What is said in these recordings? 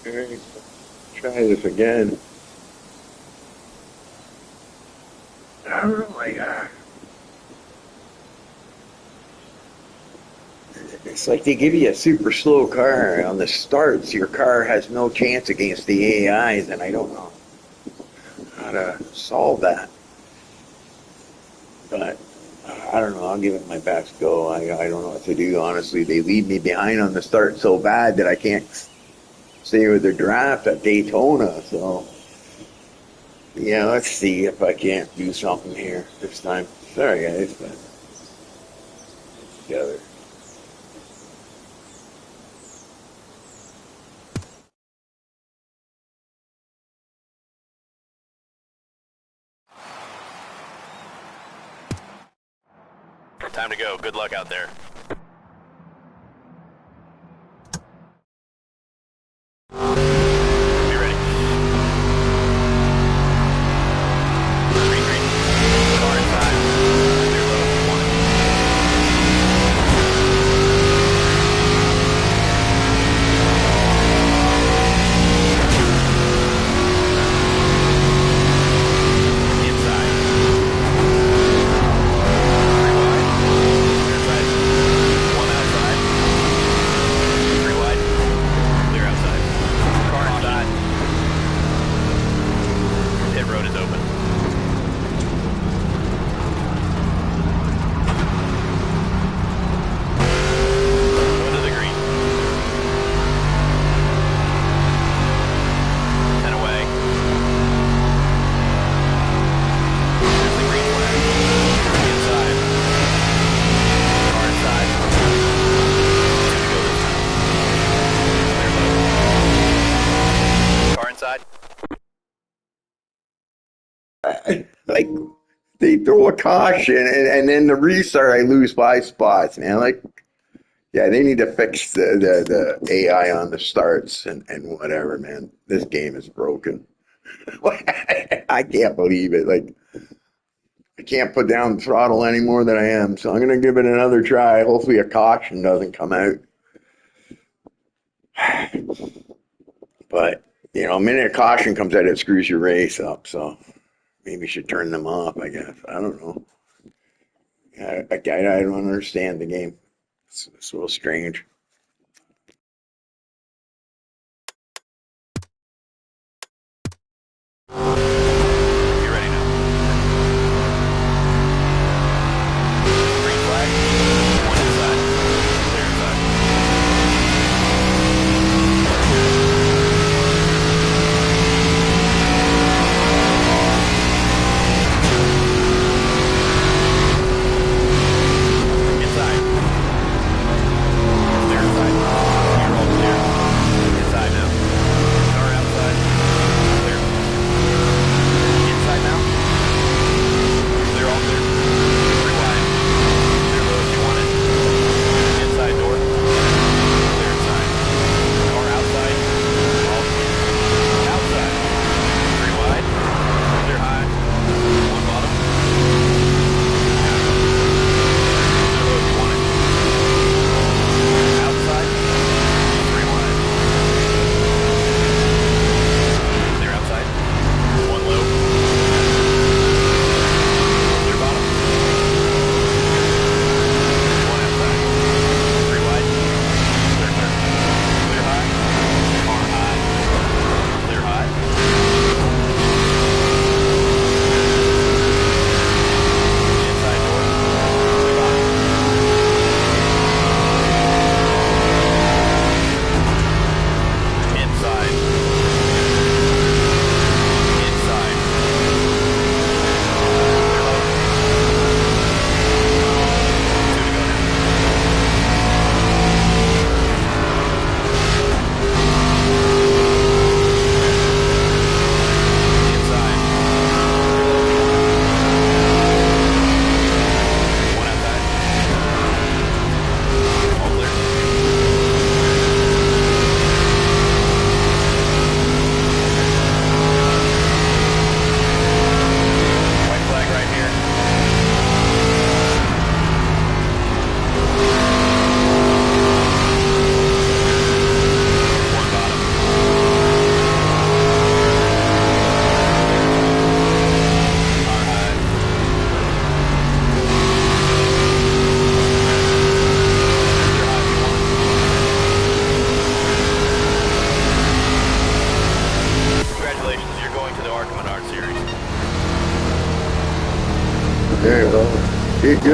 Alright, try this again. I don't know, it's like they give you a super slow car on the starts. Your car has no chance against the AIs, and I don't know how to solve that. But I don't know. I'll give it my best go. I don't know what to do. Honestly, they leave me behind on the start so bad that I can't stay with the draft at Daytona. So yeah, let's see if I can't do something here this time. Sorry, guys, but together. Time to go. Good luck out there. Be ready. Green, green. Car inside. Clear low. One. Inside. Three wide. Clear side. One outside. Three wide. Clear outside. Car inside. Pit road is open. Go to the green. 10 away. There's the green flag. Inside. Car inside. Two to go this time. Clear low. Car inside. Like they throw a caution, and then the restart, I lose 5 spots, man. Like, yeah, they need to fix the AI on the starts and whatever, man. This game is broken. I can't believe it. Like, I can't put down the throttle any more than I am, so I'm gonna give it another try. Hopefully, a caution doesn't come out. But a minute a caution comes out, it screws your race up. So maybe you should turn them off. I guess I don't know. I don't understand the game. It's a little strange. Be ready now. Green flag. One inside. Clear inside. Inside.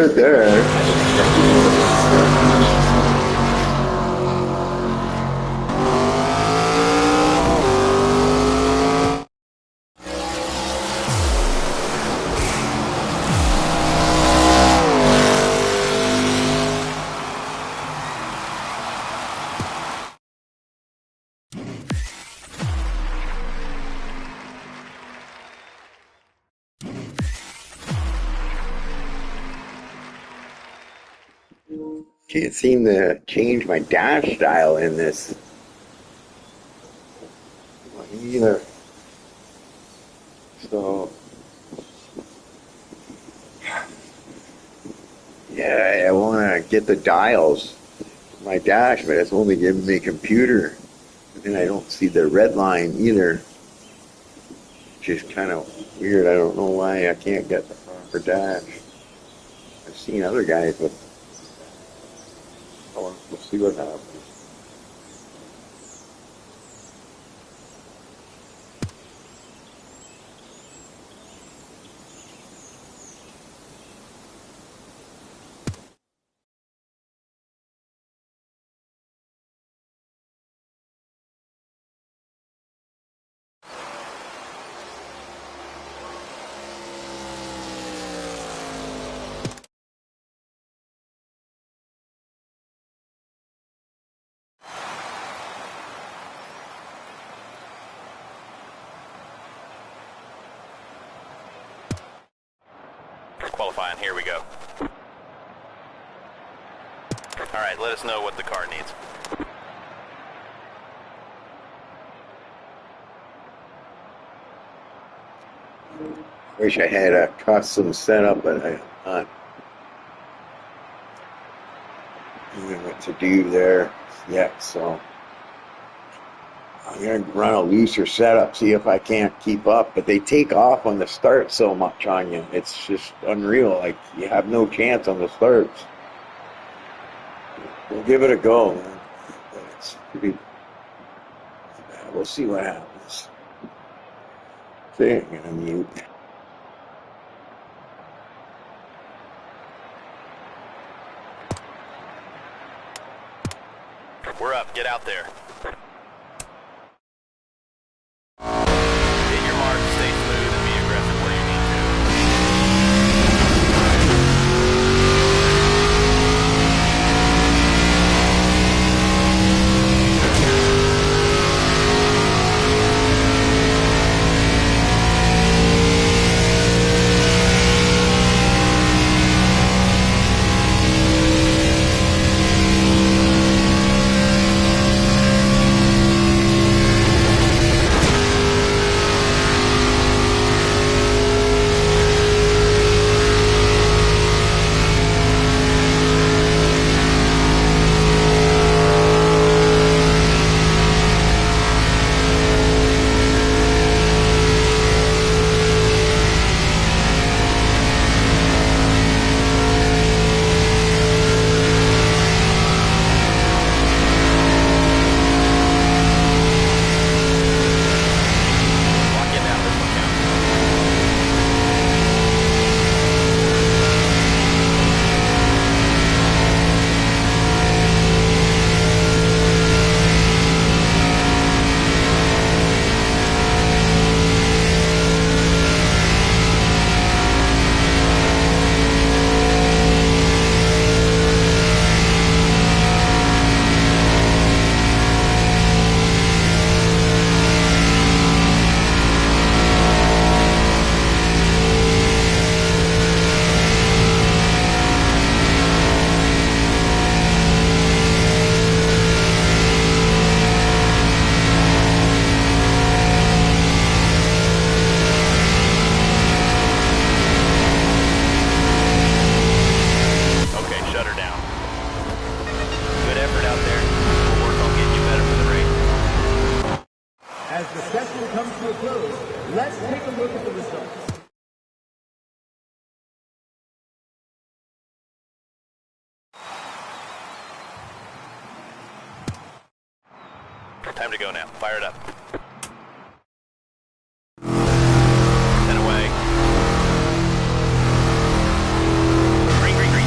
good there. Can't seem to change my dash style in this either. So, yeah, I want to get the dials for my dash, but it's only giving me computer. And I don't see the red line either, which is kind of weird. I don't know why I can't get the proper dash. I've seen other guys with. Oh, we'll see what happens. Qualifying, here we go. Alright, let us know what the car needs. Wish I had a custom setup, but I'm not knowing what to do there yet. So I'm going to run a looser setup, see if I can't keep up. But they take off on the start so much on you. It's just unreal. Like, you have no chance on the starts. We'll give it a go, man. But it's pretty. We'll see what happens. Okay, I'm going to mute. We're up, get out there. Hit your mark, stay smooth, and be aggressive where you need Let's take a look at the results. Time to go now. Fire it up. 10 away. Green, green, green.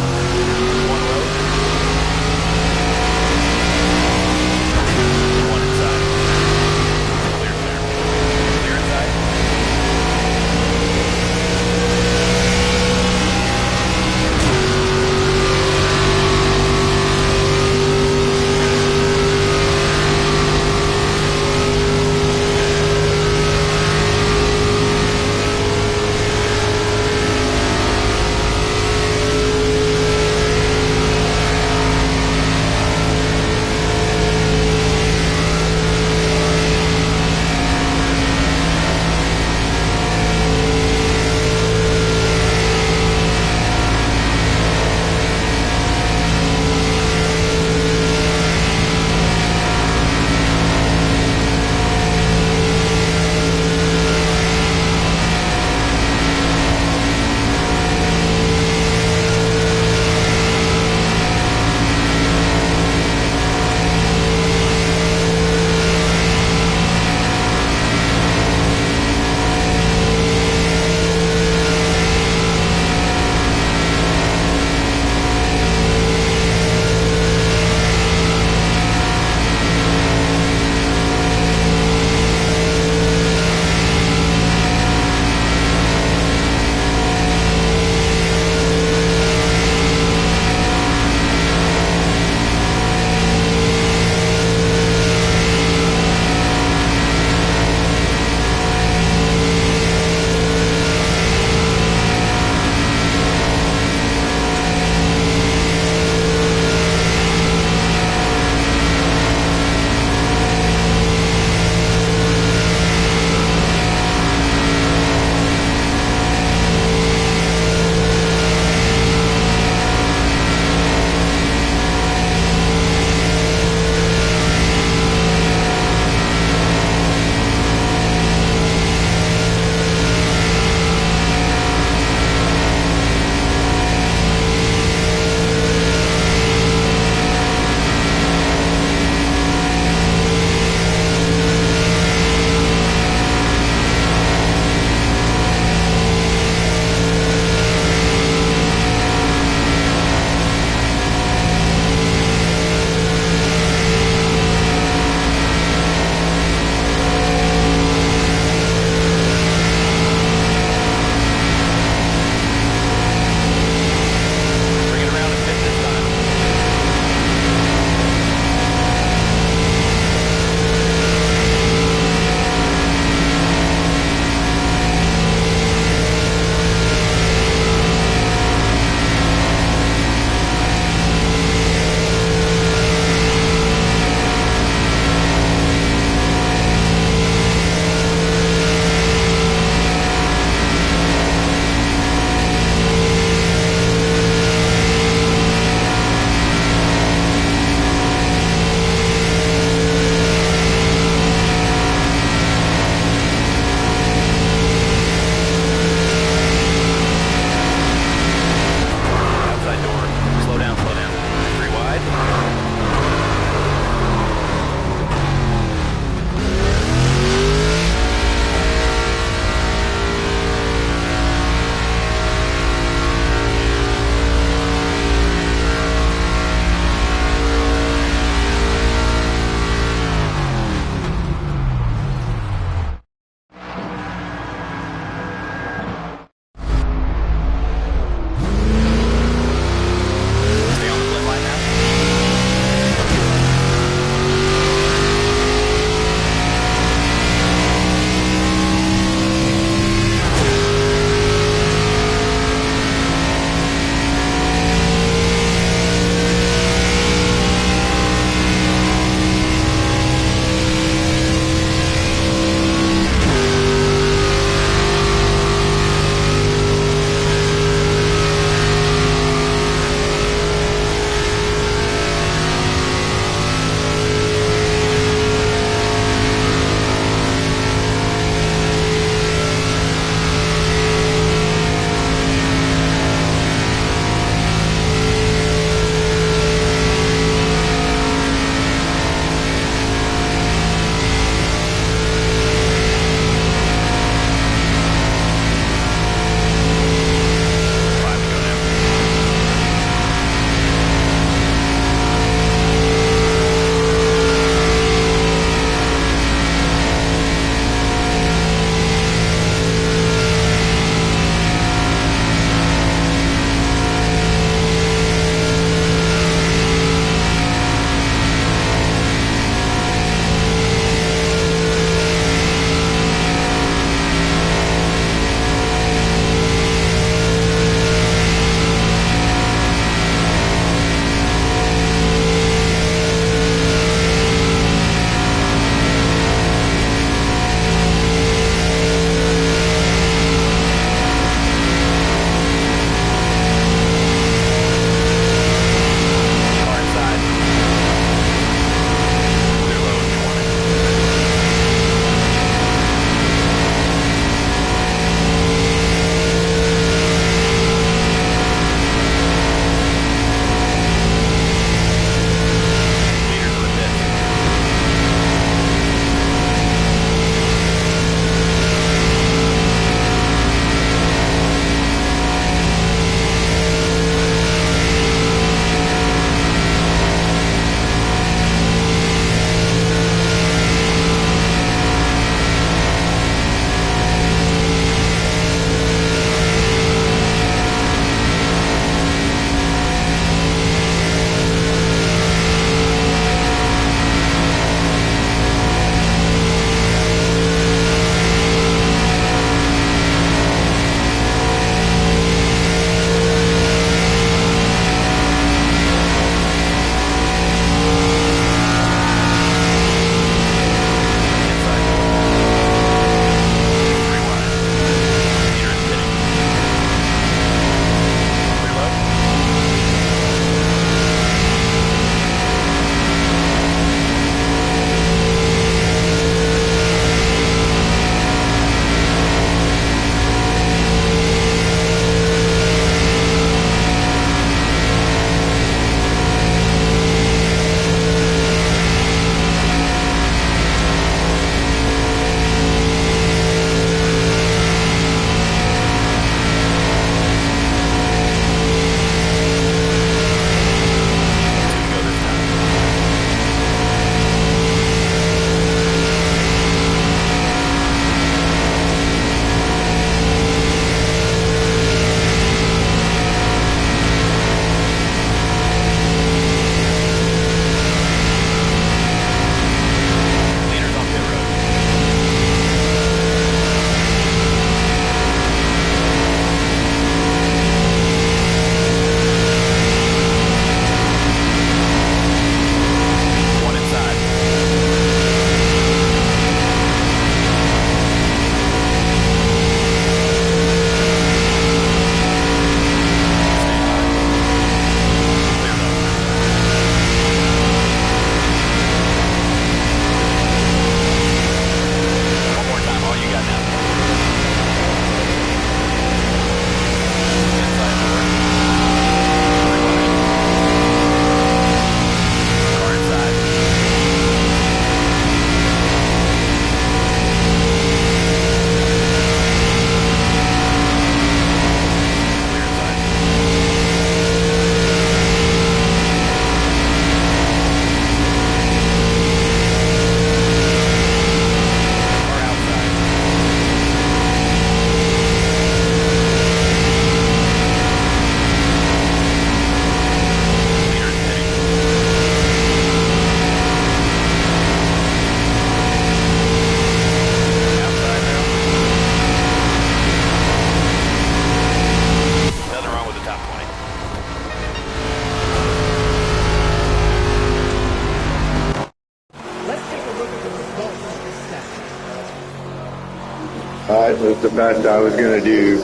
It was the best I was gonna do.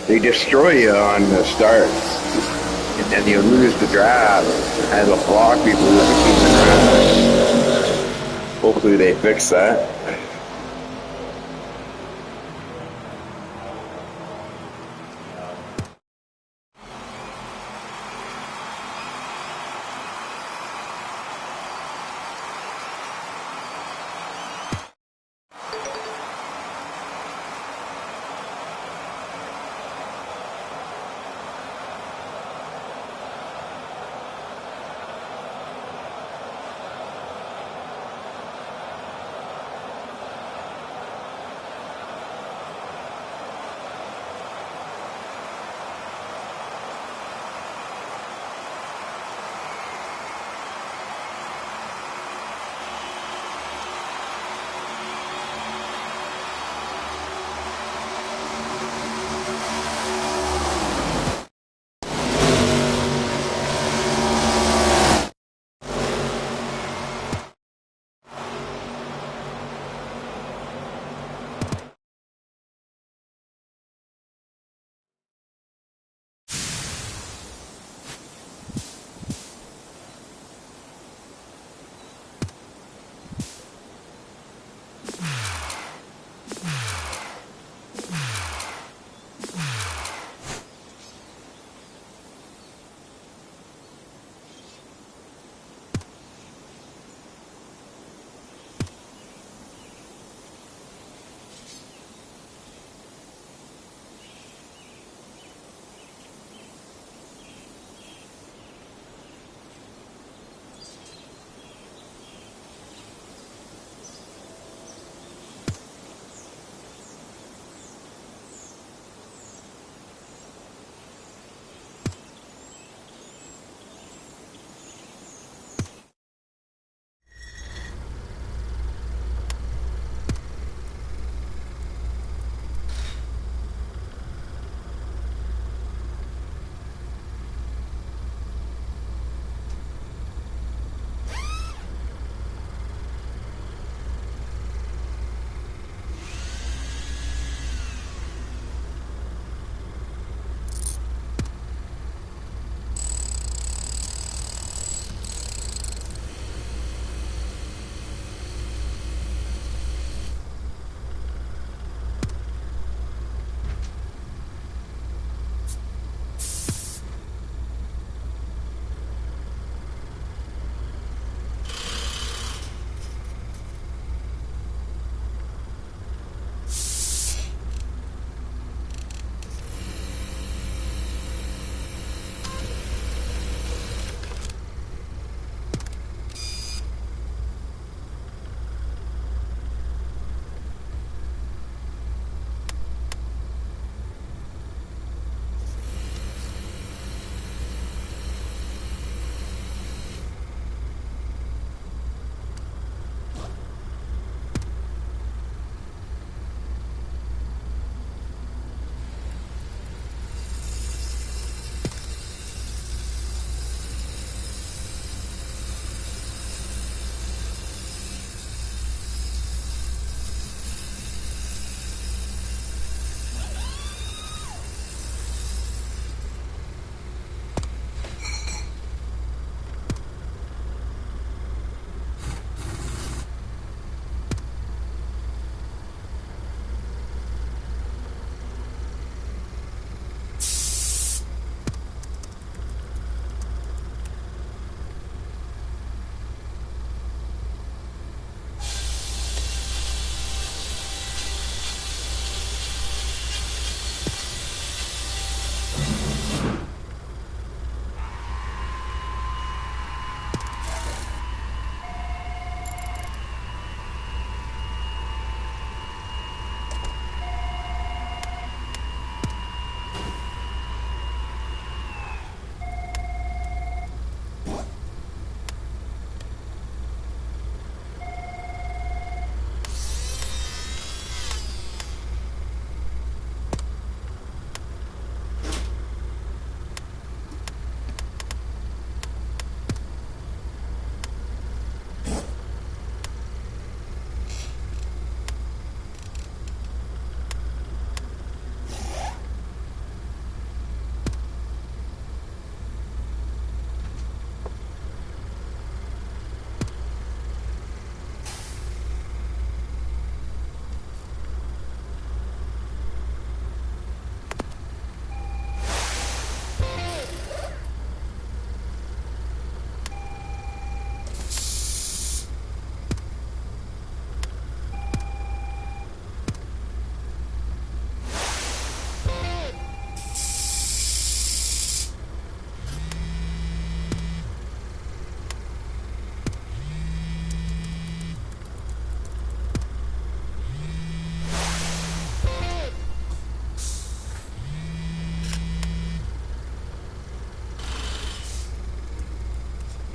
They destroy you on the starts, and then you lose the draft. As a block, people losing the draft. Hopefully, they fix that.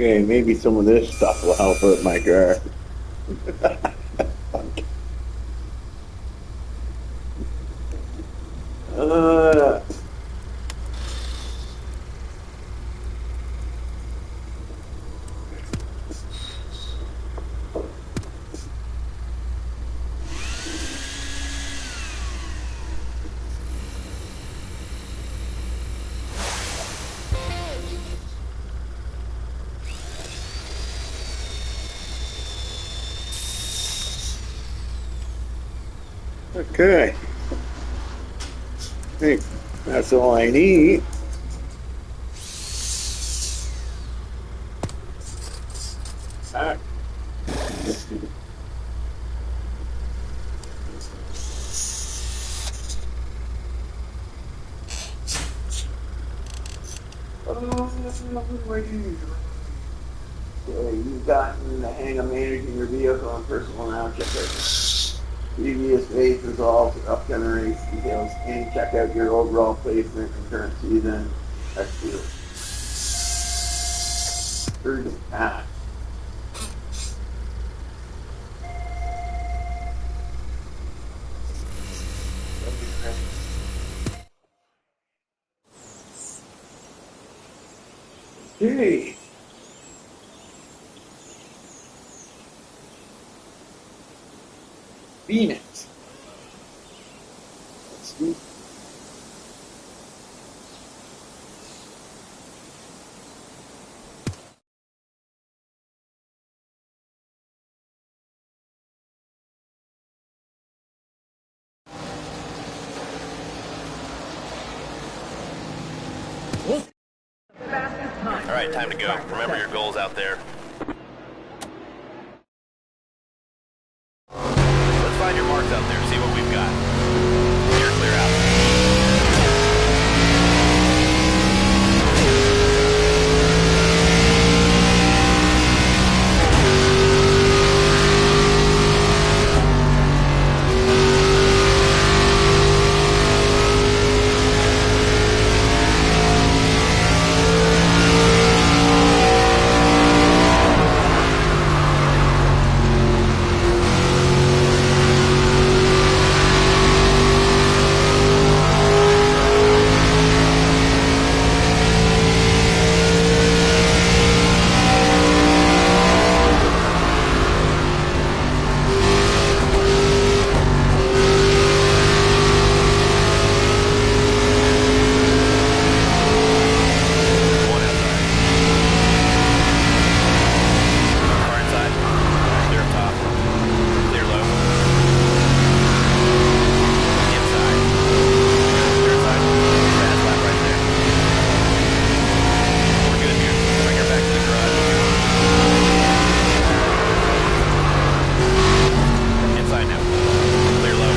Okay, maybe some of this stuff will help with my car. Uh, okay, I think that's all I need. Ah, okay, you've gotten the hang of managing your vehicle and personal now. Check out previous race results, upcoming race details, and check out your overall placement in current season. Excellent. Third pass. Okay. Phoenix. Let's see. All right, time to go. Remember your goals out there. Let's find your marks out there, see what we've got. You're clear out. One outside. Car inside. Clear up top. Clear low. Inside. Clear inside. Fast lap right there. We're good here. Bring her back to the garage. Inside now. Clear low.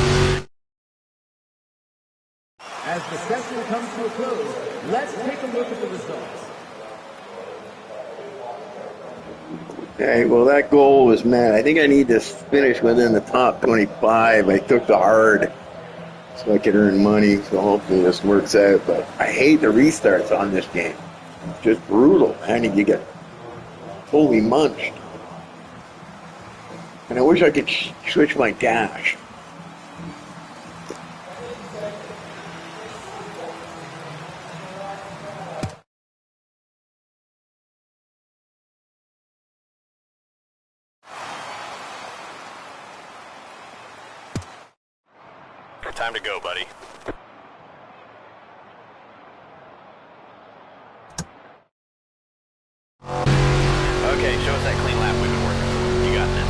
As the session comes to a close, let's take a look at the results. Okay, well, that goal was met. I think I need to finish within the top 25. I took the hard so I could earn money, so hopefully this works out. But I hate the restarts on this game. It's just brutal, man. You get totally munched. And I wish I could switch my dash. Time to go, buddy. Okay, show us that clean lap we've been working for. You got this.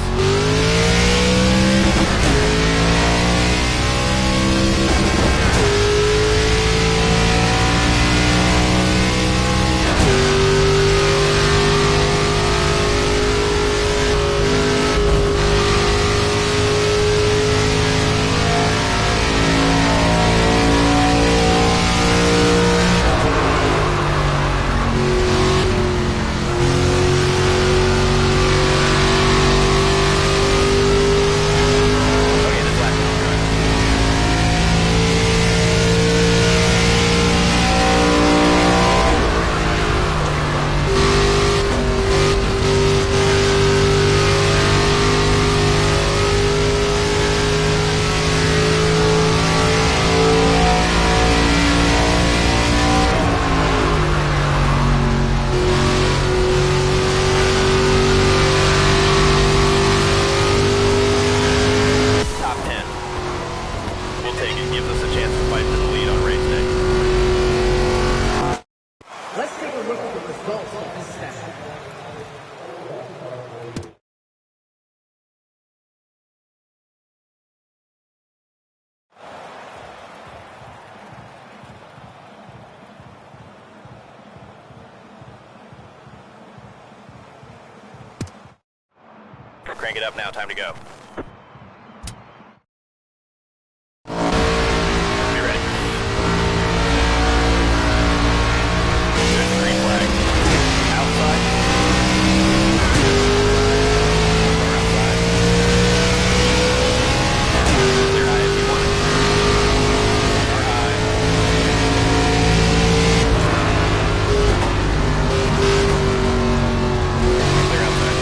crank it up now. Time to go. Be ready. There's the green flag. Outside. Or outside. Clear high if you want it. Or high. Clear outside.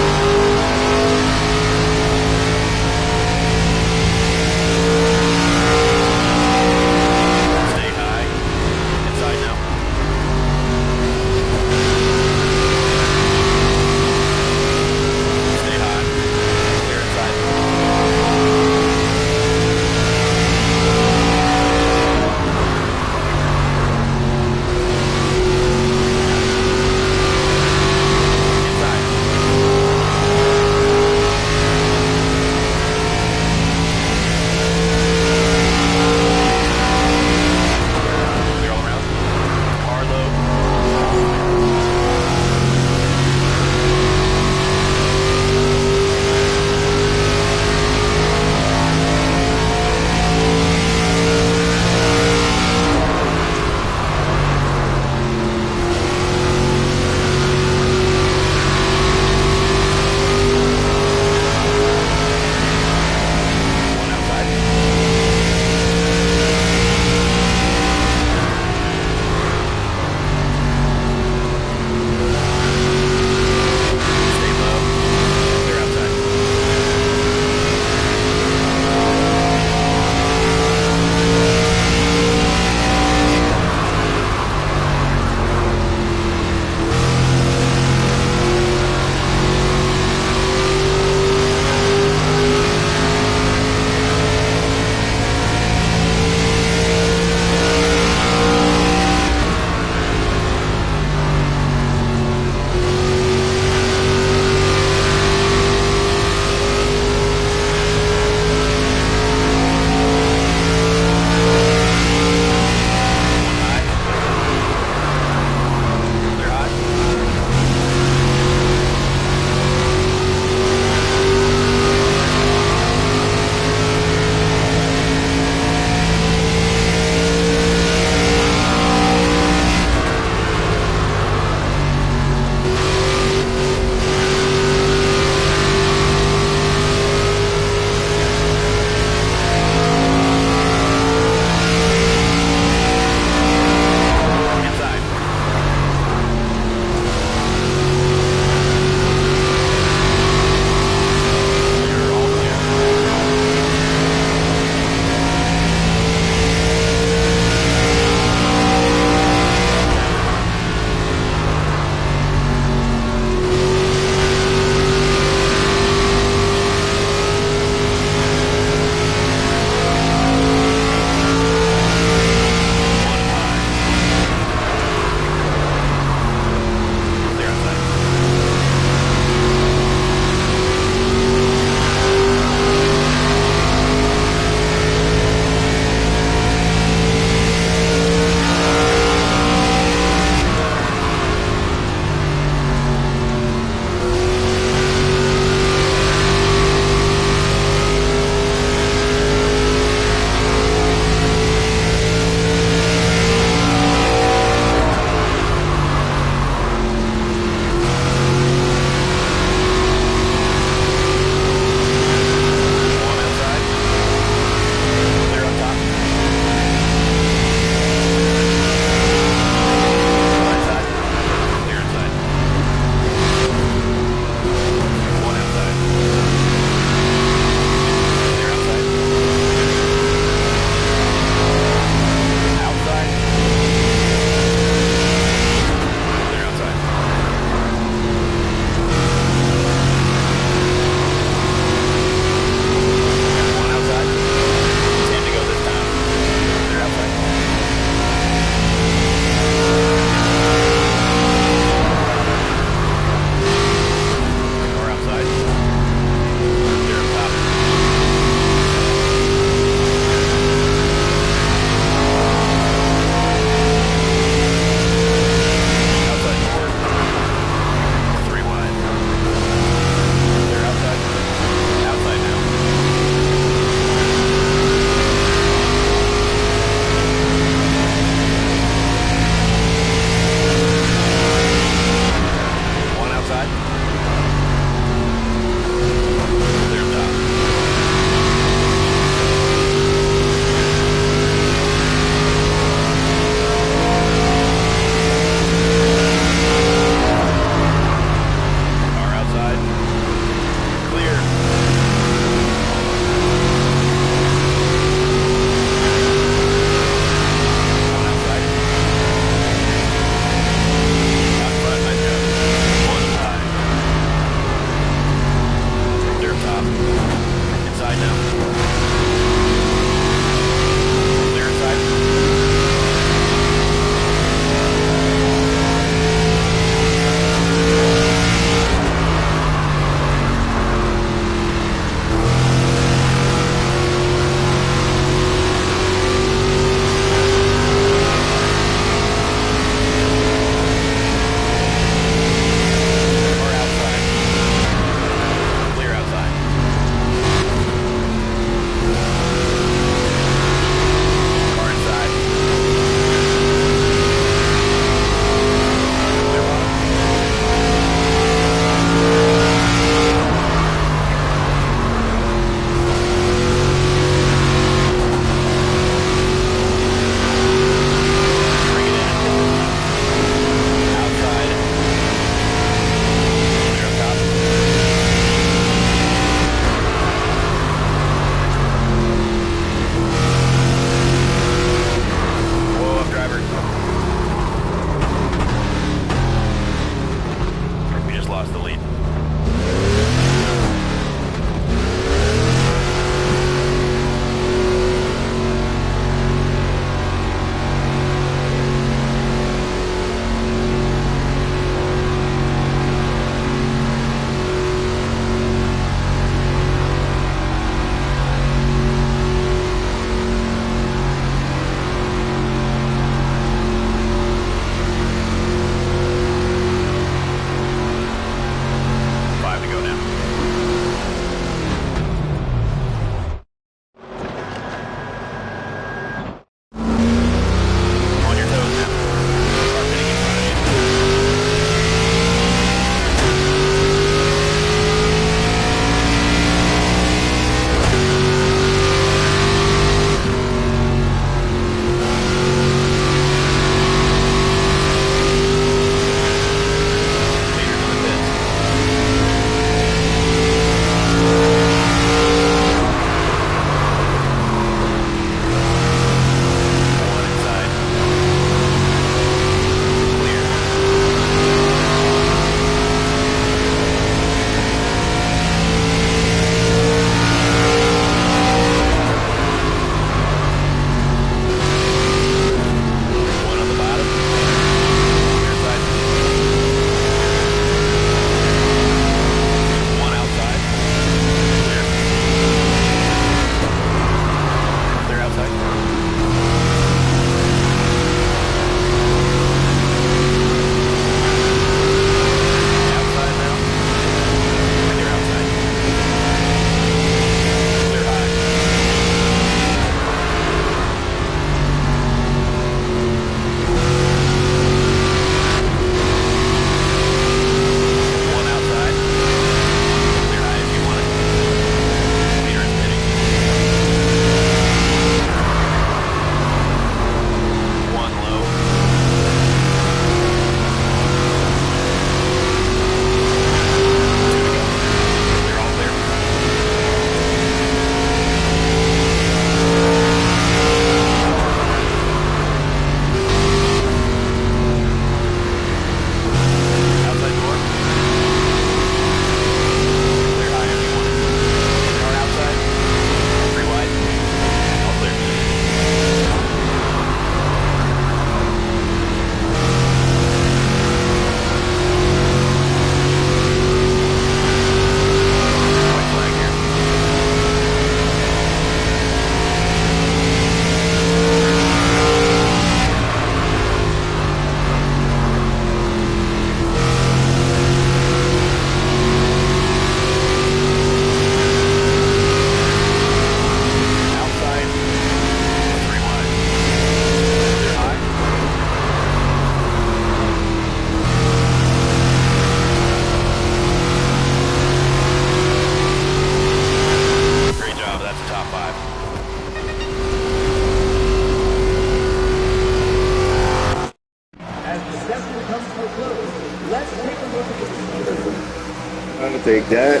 I'll take that.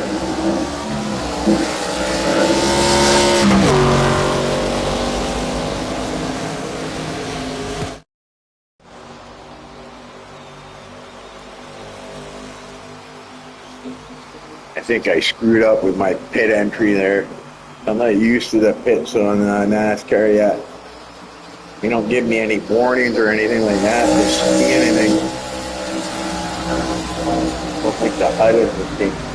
I think I screwed up with my pit entry there. I'm not used to the pits on NASCAR yet. They don't give me any warnings or anything like that. Just see anything. Look like the HUD is the thing.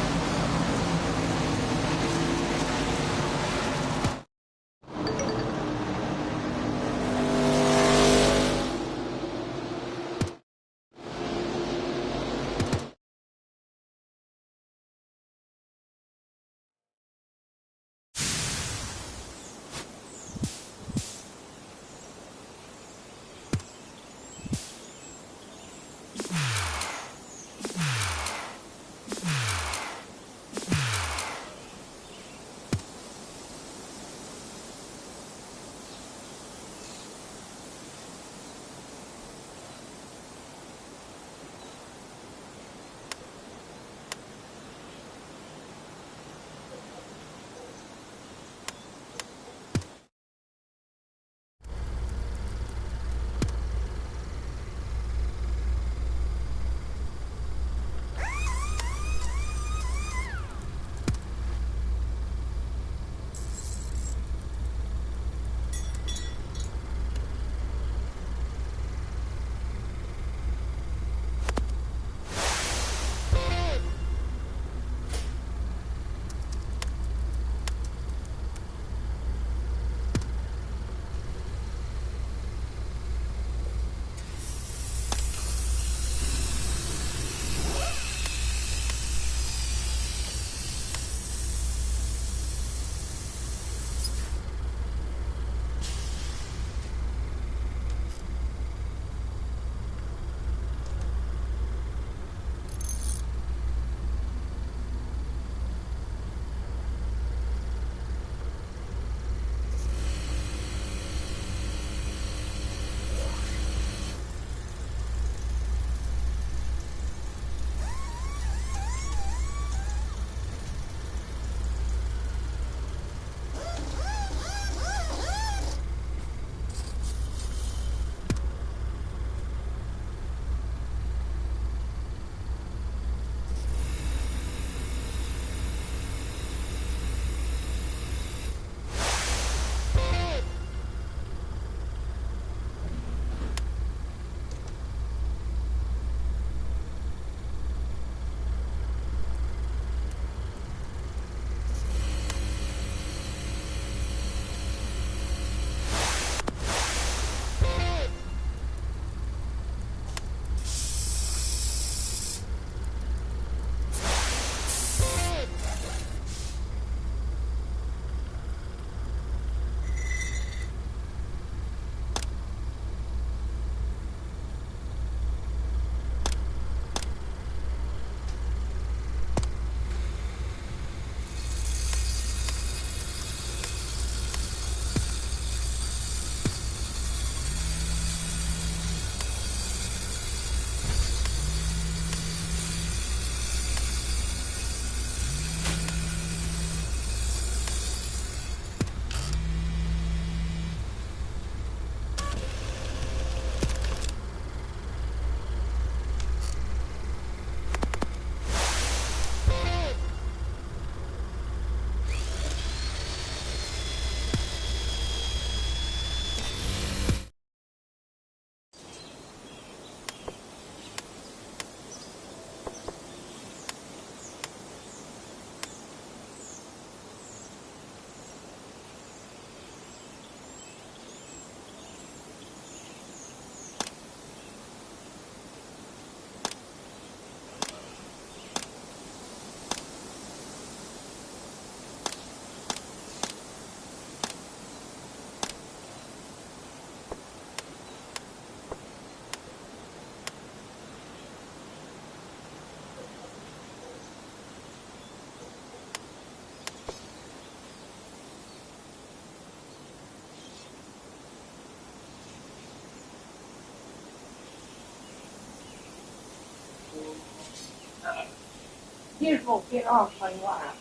Beautiful, get off my lap.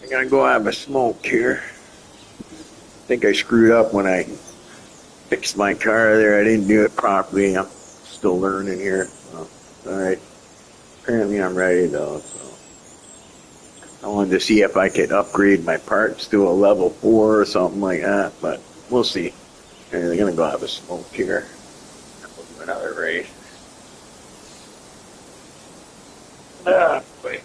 I gotta go have a smoke here. I think I screwed up when I fixed my car there. I didn't do it properly. I'm still learning here. All right. Apparently I'm ready though. So I wanted to see if I could upgrade my parts to a level 4 or something like that, but we'll see. And they're gonna go have a smoke here. We'll do another race. Wait.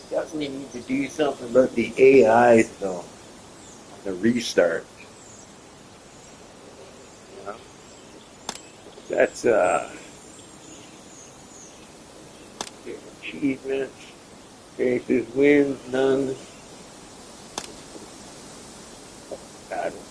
Definitely need to do something about the AIs though. The restart. You know? That's achievements, races, wins, none. Battles.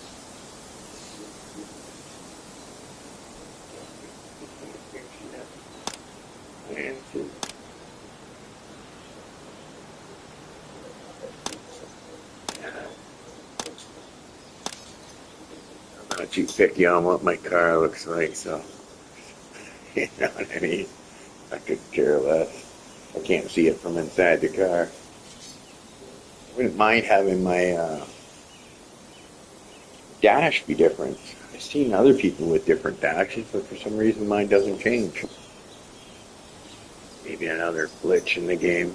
I'm not too picky on what my car looks like, so you know what I mean. I could care less. I can't see it from inside the car. I wouldn't mind having my dash be different. I've seen other people with different dashes, but for some reason mine doesn't change. Maybe another glitch in the game.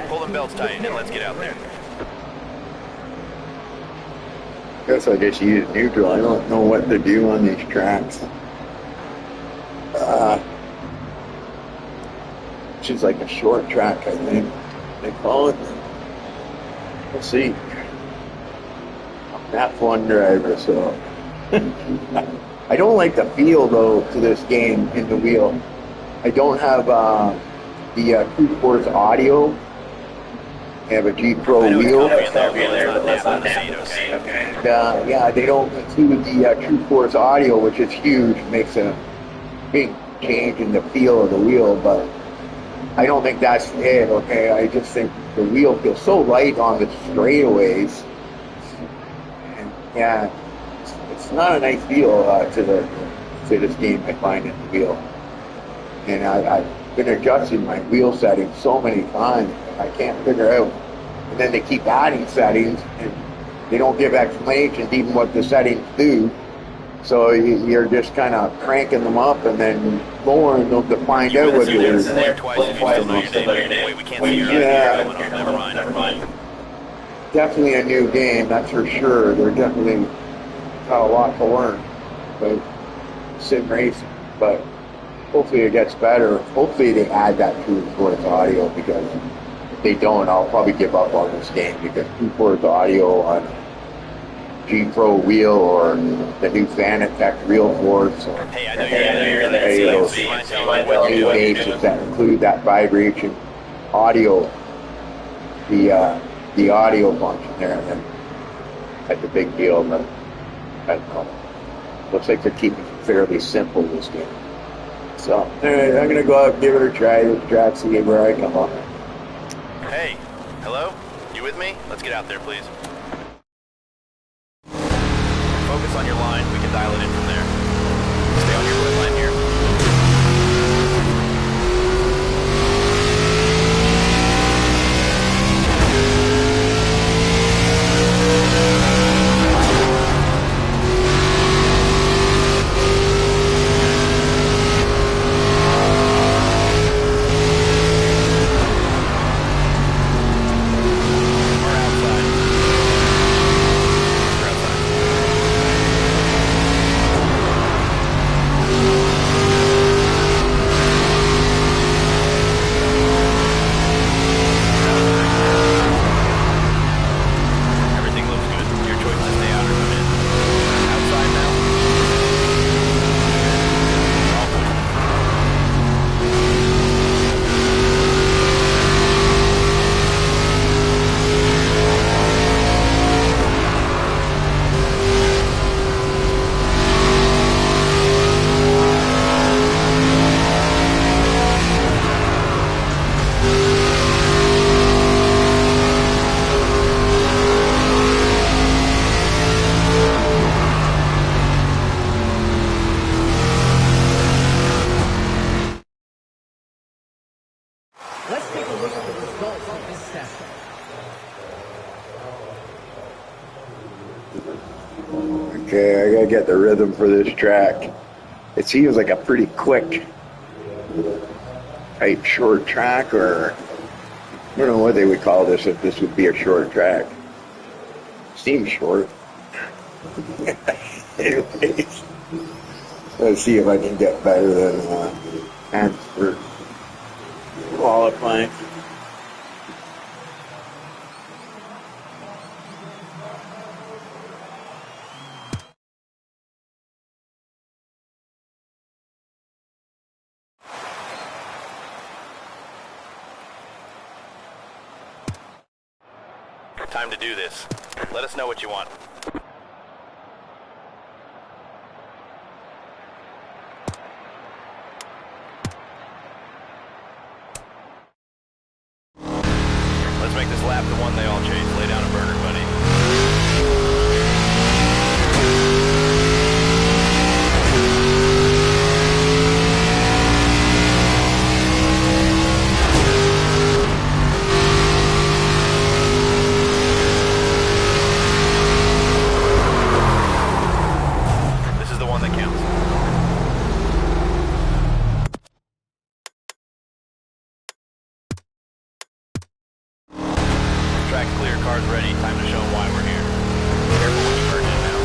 Pull them belts tight and let's get out there. Guess I just use neutral. I don't know what to do on these tracks. This is like a short track, I think. They call it. We'll see. I'm an F1 driver, so I don't like the feel though to this game in the wheel. I don't have the True Force audio. I have a G Pro I know it's wheel. comfy in there, but let's not nap on the seat, okay? And, yeah, they don't include the True Force audio, which is huge. Makes a big change in the feel of the wheel, but I don't think that's it, okay? I just think the wheel feels so light on the straightaways. And yeah, it's not a nice feel to this game, I find, in the wheel. And I've been adjusting my wheel settings so many times, and I can't figure out. And then they keep adding settings, and they don't give explanations even what the settings do. So you're just kind of cranking them up and then lowering them to find out what you're It's in there twice if you still know your name. Wait, we can't see your name. Never mind. Definitely a new game, that's for sure. They're definitely got a lot to learn. But sim racing, but hopefully it gets better. Hopefully they add that True Force audio, because if they don't, I'll probably give up on this game, because True Force audio on G Pro wheel or the new Fanatec Real Force, or Hey, I know you're there. those new bases that include that vibration audio, the audio function there, and then that's a big deal. But I don't know. Looks like they're keeping it fairly simple this game. So I'm gonna go out and give it a try. This track, see where I come up. Hey, hello? You with me? Let's get out there, please. Focus on your line. We can dial it in from there. Stay on your blue line here. Or outside. You're outside. Everything looks good. Your choice to stay out or come in. Outside now. All good. Let's take a look at the results of this session. Okay, I gotta get the rhythm for this track. It seems like a pretty quick type short track, or I don't know what they would call this if this would be a short track. Seems short. Anyways, let's see if I can get better than Hansford qualifying. Time to do this. Let us know what you want. Let's make this lap the one they all chase. Lay down a burner, buddy. This is the one that counts. Track's clear, car's ready. Time to show them why we're here. Careful when you merge in now.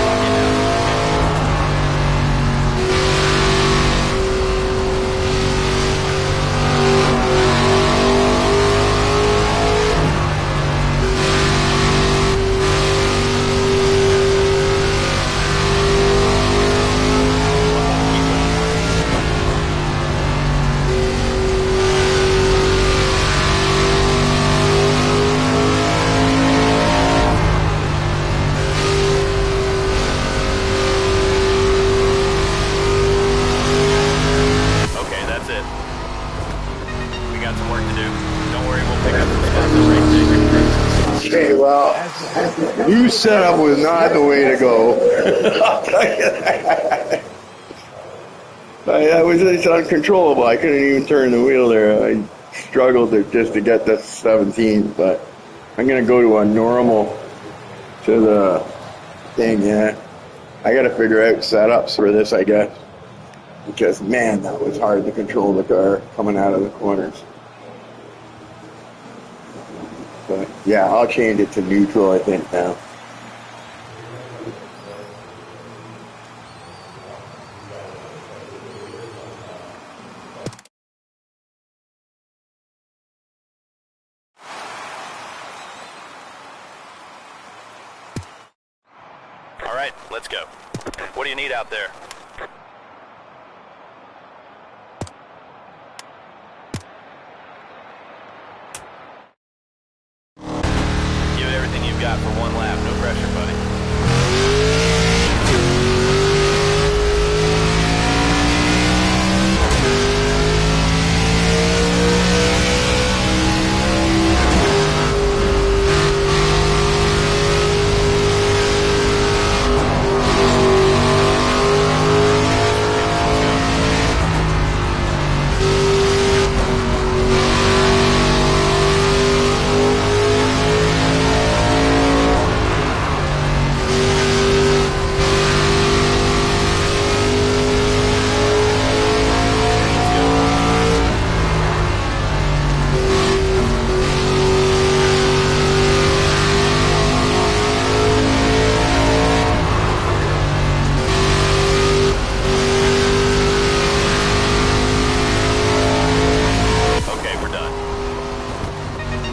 Lock it down. New setup was not the way to go. I'll tell you that. That was just uncontrollable. I couldn't even turn the wheel there. I struggled just to get that 17, but I'm going to go to a normal to the thing, yeah. I got to figure out setups for this, I guess. Because, man, that was hard to control the car coming out of the corners. But, yeah, I'll change it to neutral, I think, now. All right, let's go. What do you need out there? Give it everything you've got for one lap. No pressure, buddy.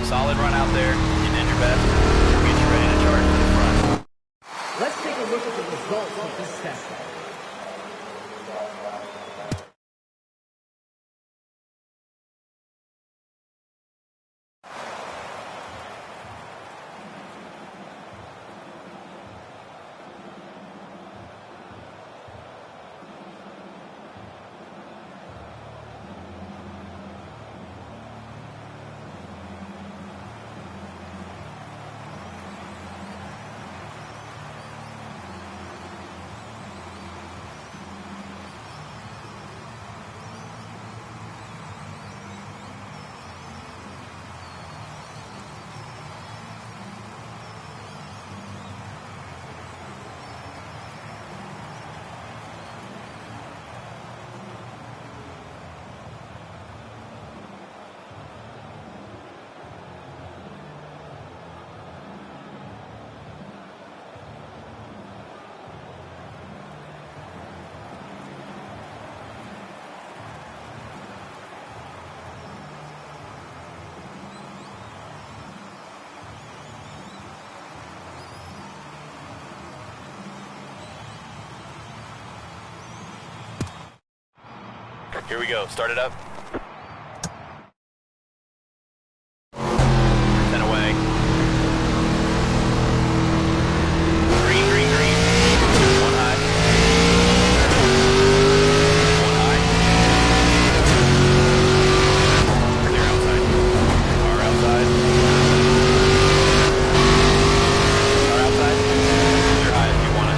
Solid run out there. You did your best. We'll get you ready to charge to the front. Let's take a look at the results of this test. Here we go. Start it up. 10 away. Green, green, green. One high. One high. Clear outside. Car outside. Car outside. Clear high if you want it.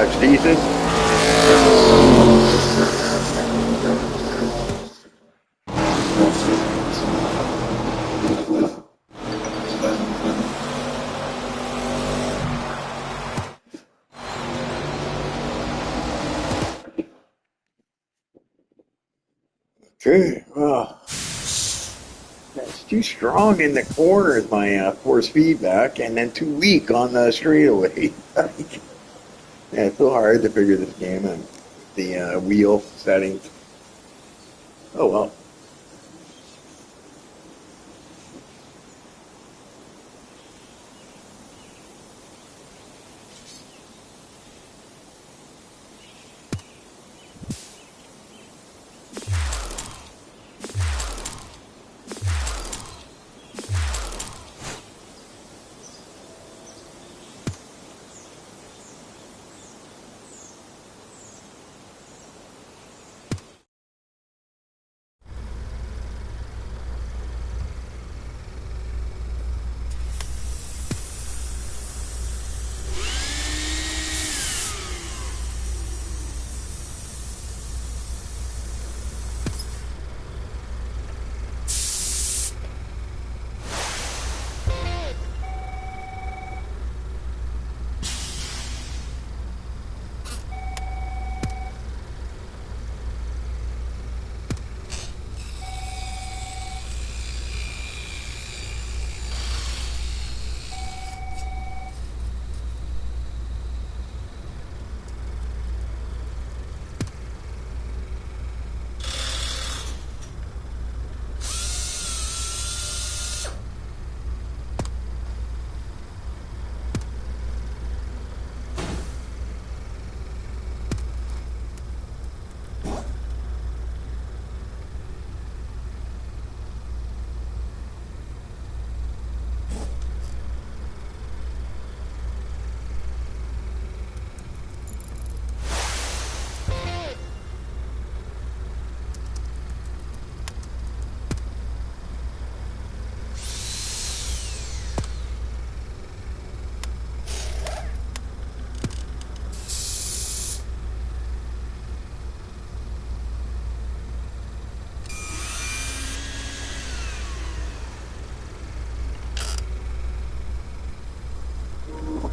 Looks decent. Okay, well, it's too strong in the corners, my force feedback, and then too weak on the straightaway. Yeah, it's so hard to figure this game out. The wheel settings. Oh well.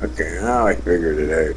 Okay, now I figured it out.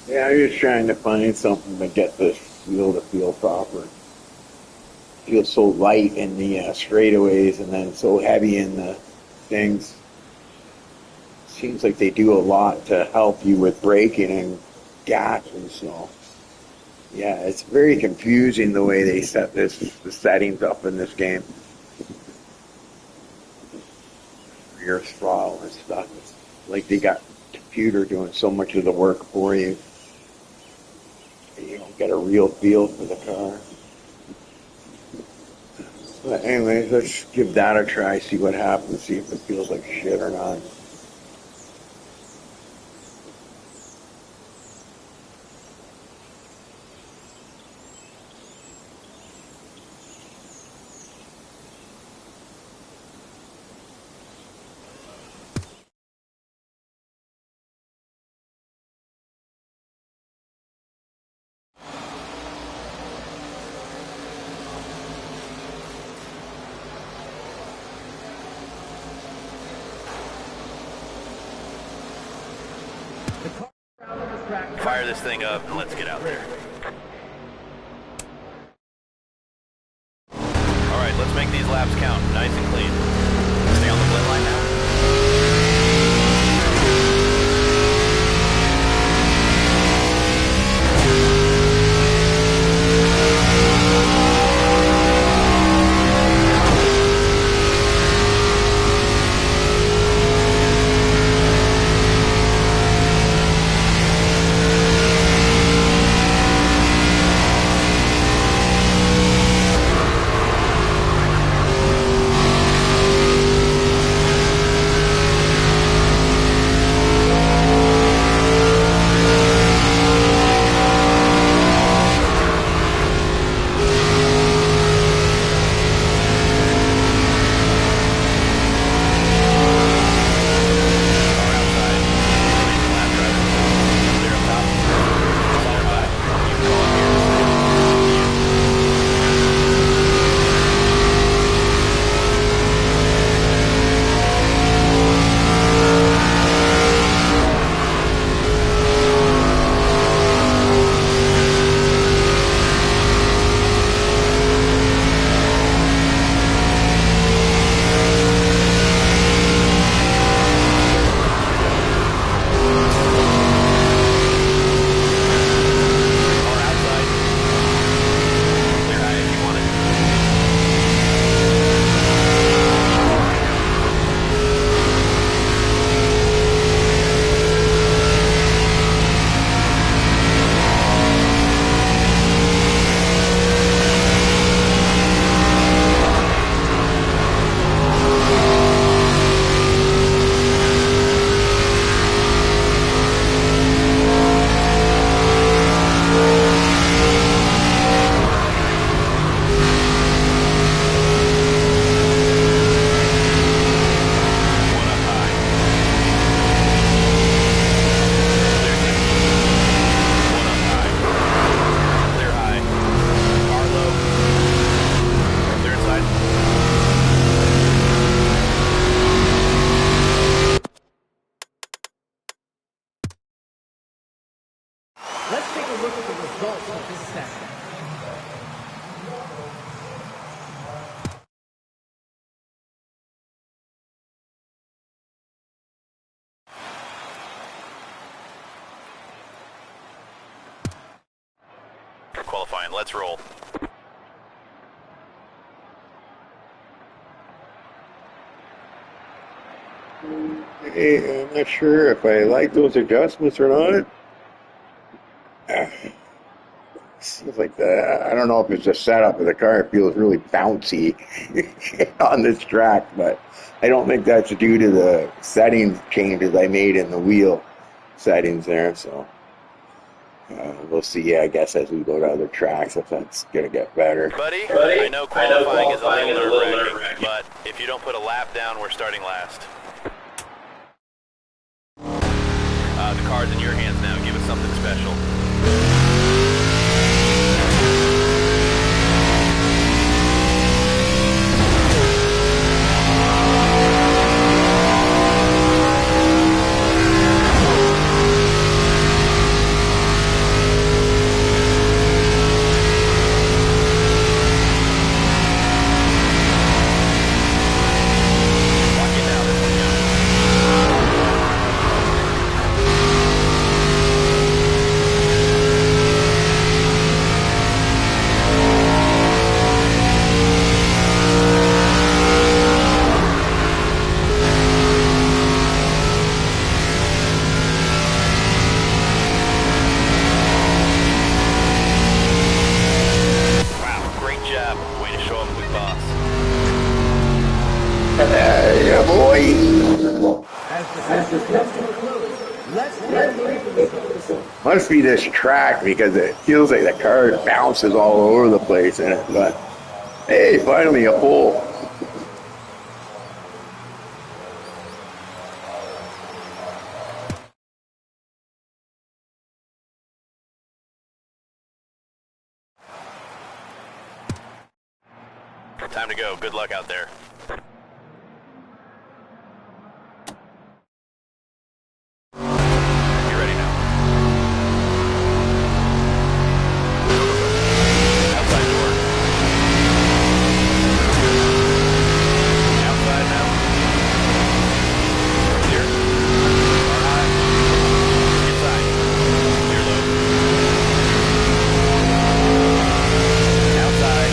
Yeah, I'm just trying to find something to get this wheel to feel proper. It feels so light in the straightaways and then so heavy in the things. Seems like they do a lot to help you with braking and gas and so. Yeah, it's very confusing the way they set the settings up in this game. Rear throttle and stuff. It's like they got the computer doing so much of the work for you. You don't get a real feel for the car. But anyways, let's give that a try, see what happens, see if it feels like shit or not. Fire this thing up and let's get out there. All right, let's make these laps count, nice and clean. Stay on the blend line now. take a look at the results of this session. Qualifying, let's roll. Hey, I'm not sure if I like those adjustments or not. Seems like I don't know if it's the setup of the car. It feels really bouncy on this track, but I don't think that's due to the settings changes I made in the wheel settings there. So we'll see, I guess, as we go to other tracks if that's going to get better. Buddy, I know qualifying is a little nerve-wracking, but if you don't put a lap down, we're starting last. The car's in your hands now. Give us something special. Yeah, boy. As the session comes to a close, let's take a look at the results. Must be this track because it feels like the car bounces all over the place in it. But hey, finally a pole. Time to go. Good luck out there. You ready now? Outside door. Outside now. Clear. Car high. Inside. Clear low. Outside.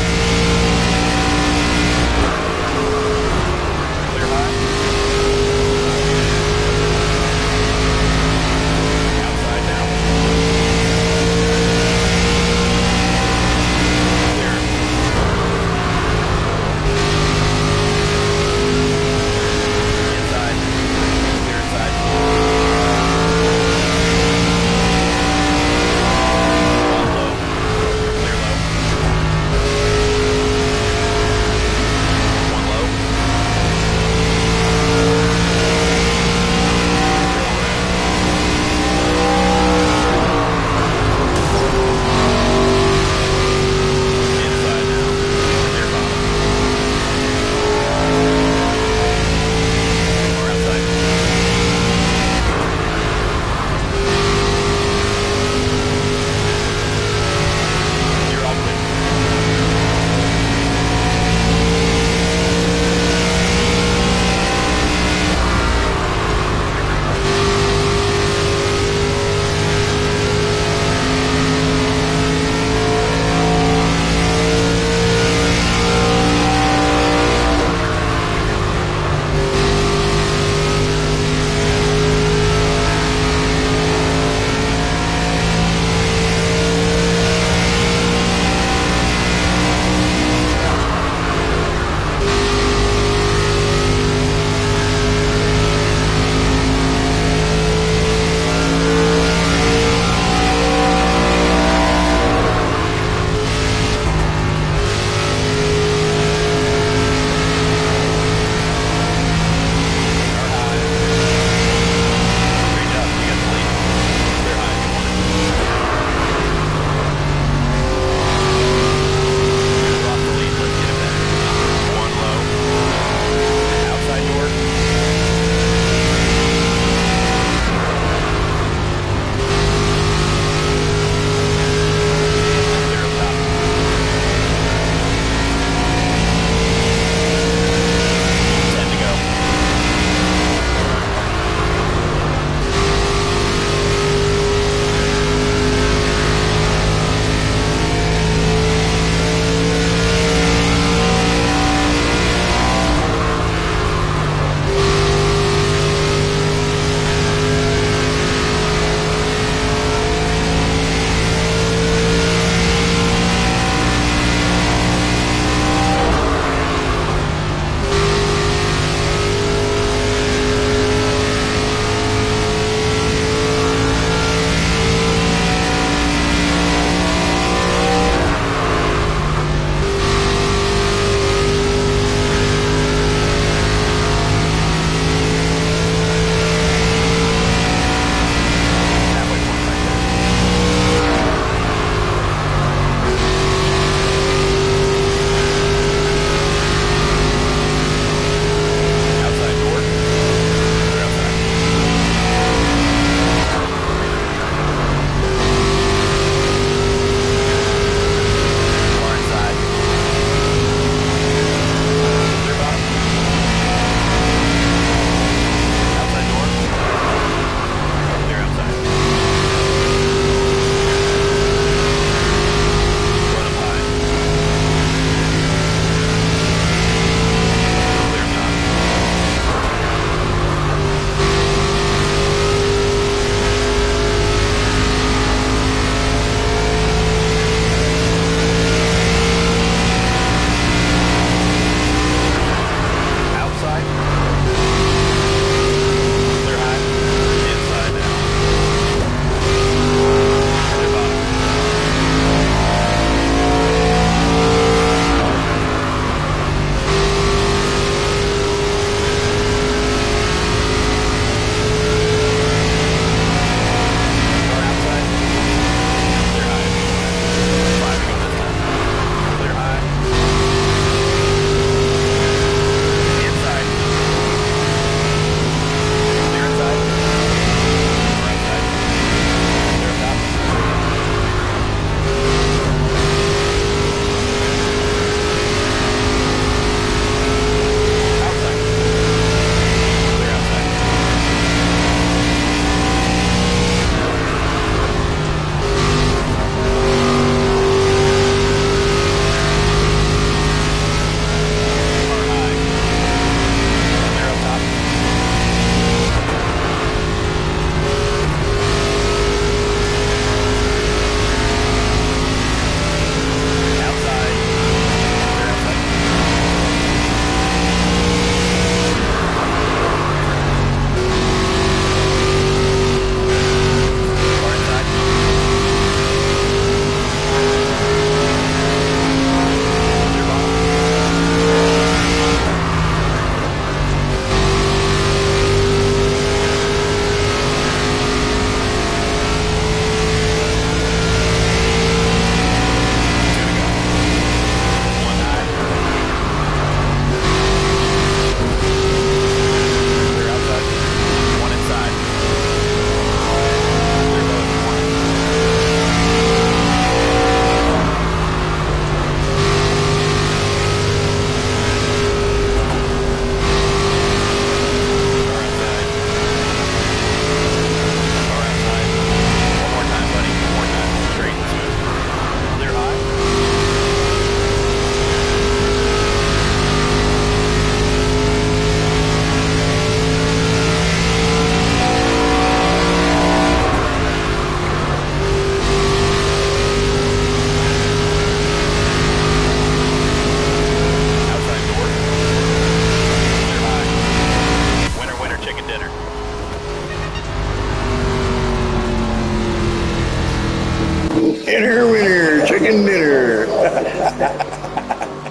Winner, winner, chicken dinner.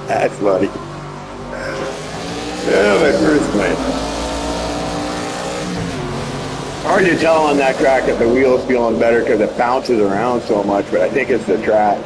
That's funny. Yeah, my first win. Hard to tell on that track if the wheel's feeling better because it bounces around so much, but I think it's the track.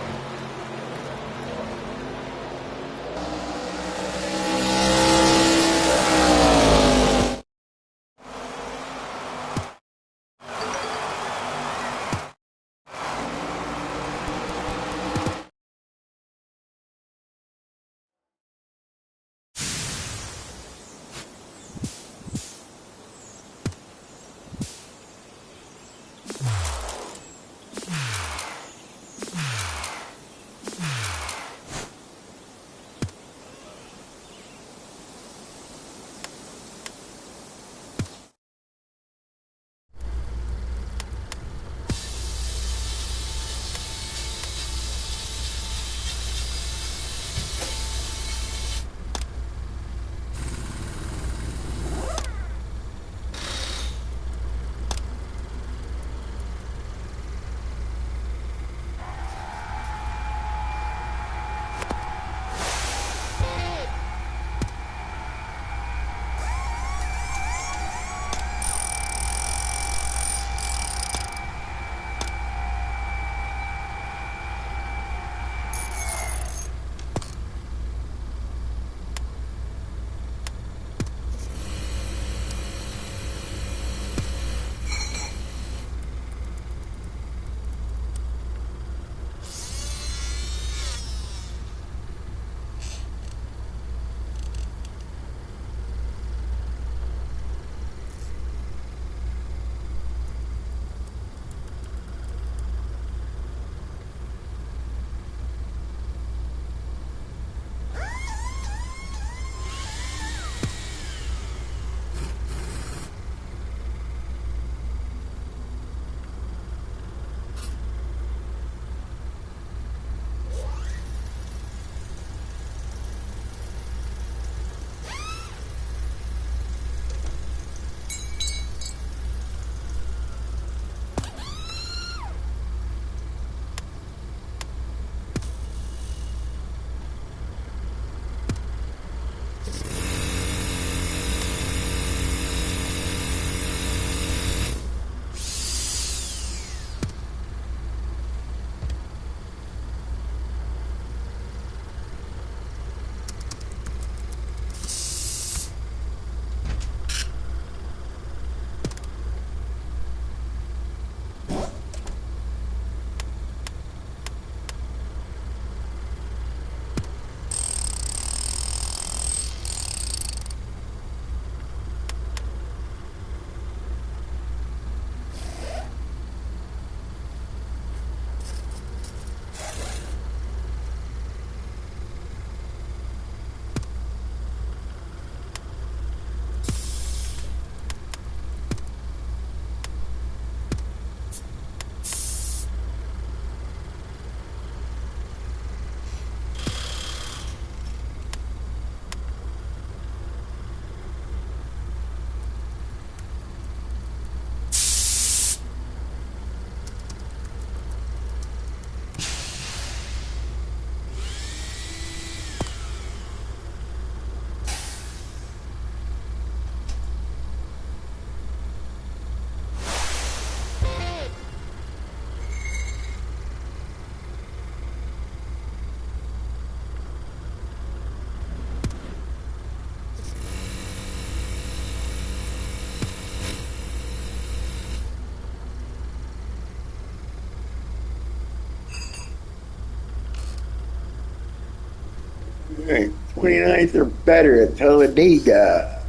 Right. 29th or better at Talladega.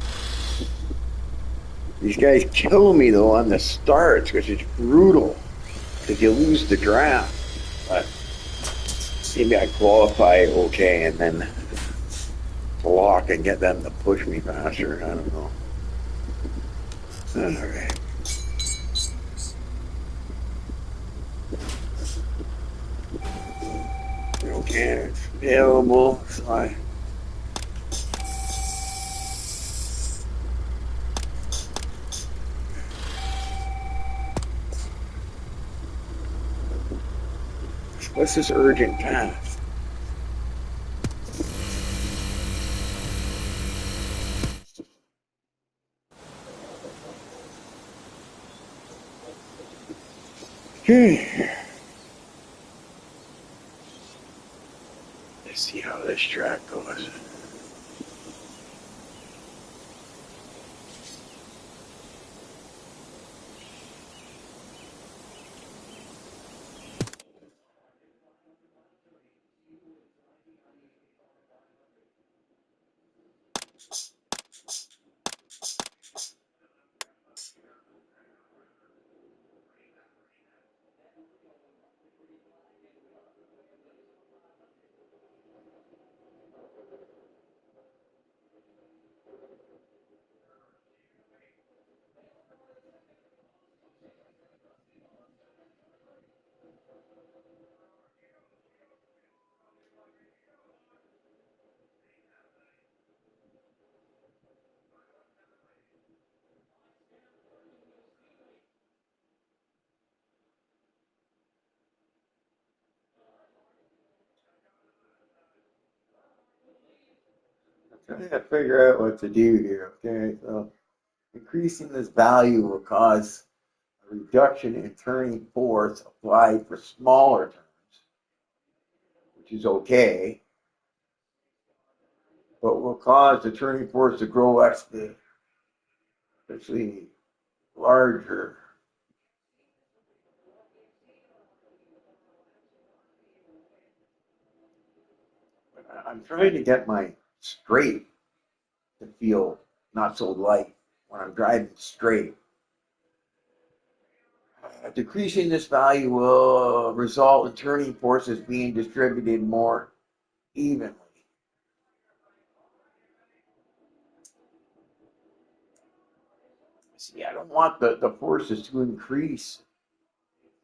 These guys kill me though on the starts because it's brutal because you lose the draft. But maybe I qualify okay and then block and get them to push me faster. I don't know. All right. Okay, it's available. So I What's this urgent path? Okay. Let's see how this track goes. I'm trying to figure out what to do here. Okay, so increasing this value will cause a reduction in turning force applied for smaller turns, which is okay, but will cause the turning force to grow exponentially larger. I'm trying to get my straight to feel not so light when I'm driving straight. Decreasing this value will result in turning forces being distributed more evenly. See, I don't want the forces to increase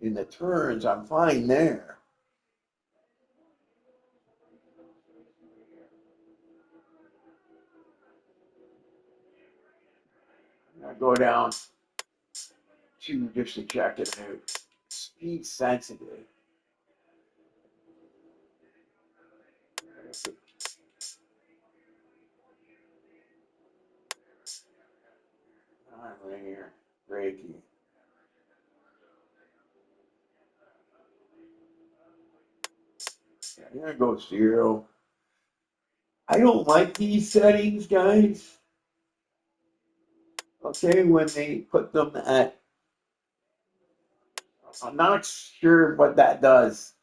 in the turns. I'm fine there. I go down to just to check it out. Speed sensitive. Non-linear braking. Yeah, I'm gonna go 0. I don't like these settings, guys. Okay, when they put them at, I'm not sure what that does.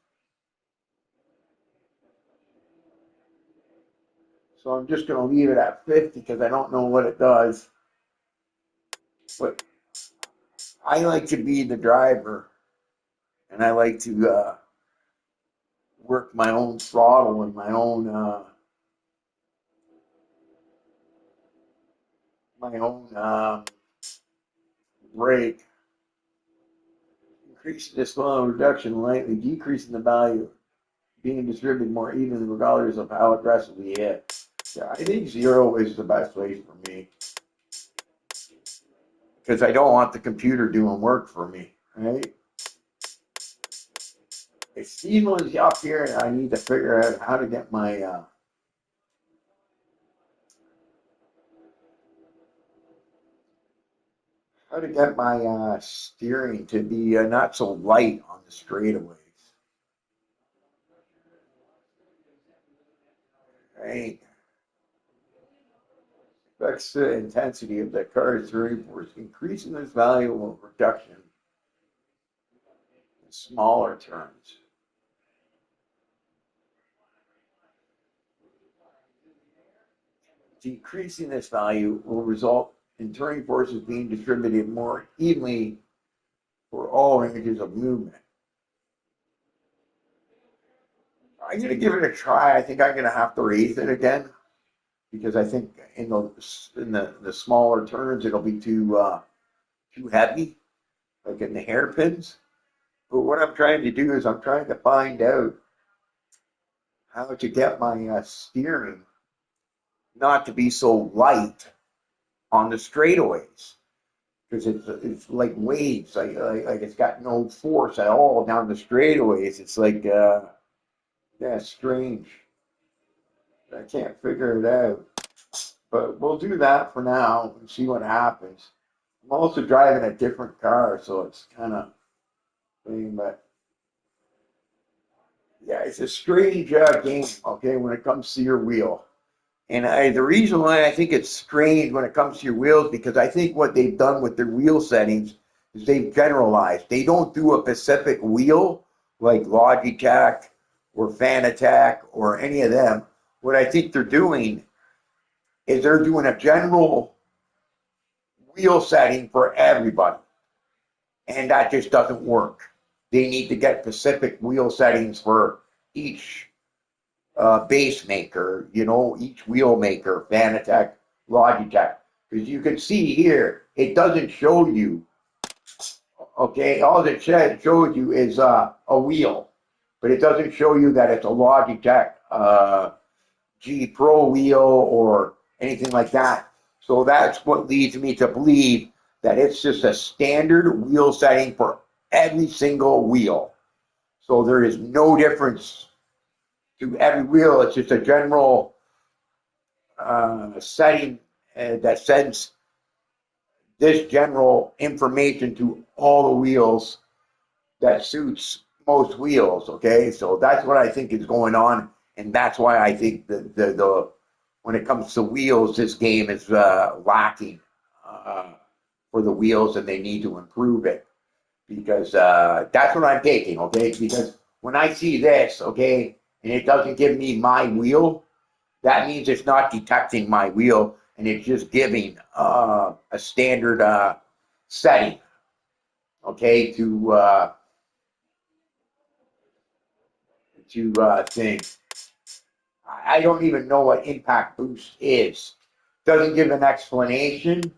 So I'm just gonna leave it at 50 because I don't know what it does. But I like to be the driver and I like to work my own throttle and my own brake. Increasing the slow reduction lightly, decreasing the value, being distributed more evenly regardless of how aggressively you hit. Yeah, I think 0 is the best way for me because I don't want the computer doing work for me, right? It's these ones up here, and I need to figure out how to get my steering to be not so light on the straightaways, right? Affects the intensity of the car's turning force, increasing this value of reduction in smaller turns. Decreasing this value will result in turning forces being distributed more evenly for all ranges of movement. I'm going to give it a try. I think I'm going to have to raise it again because I think in the smaller turns it'll be too heavy, like in the hairpins. But what I'm trying to do is I'm trying to find out how to get my steering not to be so light on the straightaways because it's like waves, like it's got no force at all down the straightaways. It's like yeah, strange. I can't figure it out. But we'll do that for now and see what happens. I'm also driving a different car, so it's kind of thing, but yeah, it's a strange game, okay, when it comes to your wheel. And the reason why I think it's strange when it comes to your wheels, because I think what they've done with their wheel settings is they've generalized. They don't do a specific wheel like Logitech or Fanatec or any of them. What I think they're doing is they're doing a general wheel setting for everybody. And that just doesn't work. They need to get specific wheel settings for each base maker, each wheel maker, Fanatec, Logitech. Because you can see here, it doesn't show you, okay, all it shows you is a wheel, but it doesn't show you that it's a Logitech G Pro wheel or anything like that. So that's what leads me to believe that it's just a standard wheel setting for every single wheel. So there is no difference to every wheel. It's just a general setting that sends this general information to all the wheels that suits most wheels. Okay, so that's what I think is going on, and that's why I think the when it comes to wheels, this game is lacking for the wheels, and they need to improve it because that's what I'm taking. Okay, because when I see this, okay, and it doesn't give me my wheel, that means it's not detecting my wheel, and it's just giving a standard setting. Okay, to things. I don't even know what impact boost is. Doesn't give an explanation.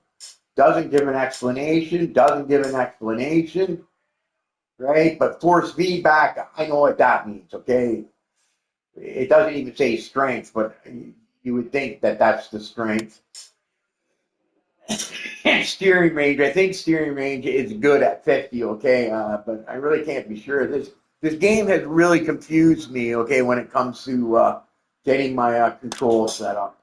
Doesn't give an explanation. Doesn't give an explanation. Right? But force feedback, I know what that means. Okay. It doesn't even say strength, but you would think that that's the strength. And steering range, I think steering range is good at 50. Okay, but I really can't be sure. This game has really confused me. Okay, when it comes to getting my control set up.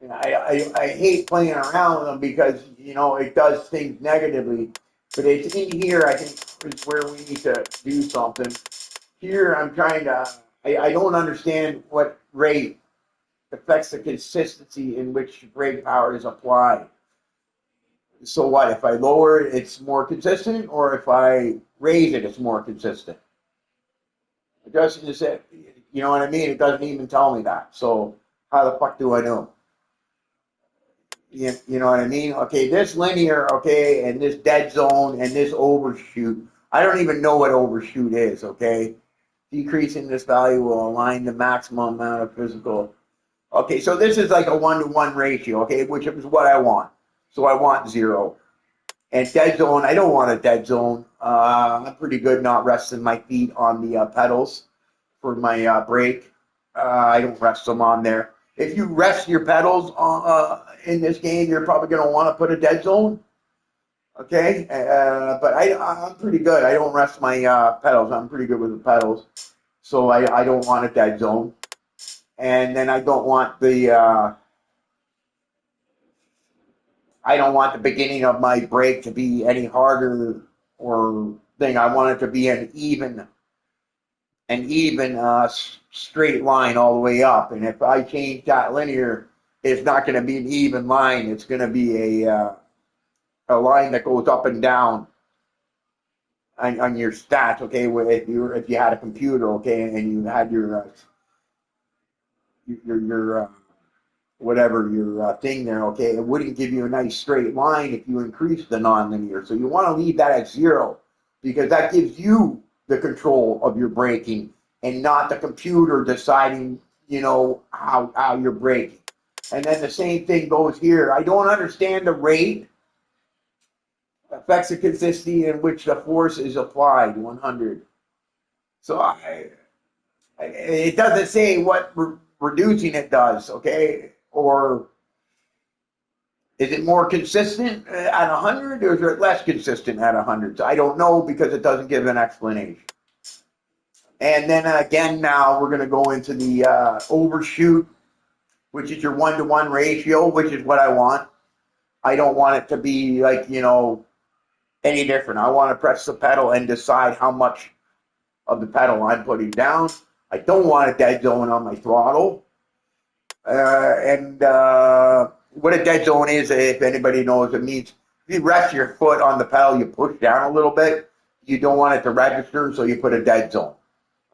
And I hate playing around with them because it does things negatively. But it's in here, I think, is where we need to do something. Here, I'm trying to. I don't understand what rate affects the consistency in which brake power is applied. So what? If I lower it, it's more consistent, or if I raise it, it's more consistent. It doesn't just say, you know what I mean? It doesn't even tell me that. So how the fuck do I know? You know what I mean? Okay, this linear, okay, and this dead zone and this overshoot. I don't even know what overshoot is, okay? Decreasing this value will align the maximum amount of physical. Okay, so this is like a 1-to-1 ratio, okay, which is what I want. So I want 0. And dead zone, I don't want a dead zone. I'm pretty good not resting my feet on the pedals for my brake. I don't rest them on there. If you rest your pedals in this game, you're probably going to want to put a dead zone. Okay, but I'm pretty good. I don't rest my pedals. I'm pretty good with the pedals. So I don't want a dead zone. And then I don't want the beginning of my brake to be any harder or thing. I want it to be an even straight line all the way up. And if I change that linear, it's not going to be an even line. It's going to be a line that goes up and down on your stats. Okay, if you had a computer, okay, and you had your whatever your thing there, okay, it wouldn't give you a nice straight line if you increase the nonlinear. So you want to leave that at 0 because that gives you the control of your braking and not the computer deciding, how you're braking. And then the same thing goes here. I don't understand the rate affects the consistency in which the force is applied, 100. So it doesn't say what reducing it does, okay, or Is it more consistent at 100 or is it less consistent at 100? I don't know because it doesn't give an explanation. And then again, now we're going to go into the overshoot, which is your 1-to-1 ratio, which is what I want. I don't want it to be like, any different. I want to press the pedal and decide how much of the pedal I'm putting down. I don't want a dead zone on my throttle. And what a dead zone is, if anybody knows, it means if you rest your foot on the pedal, you push down a little bit. You don't want it to register, so you put a dead zone.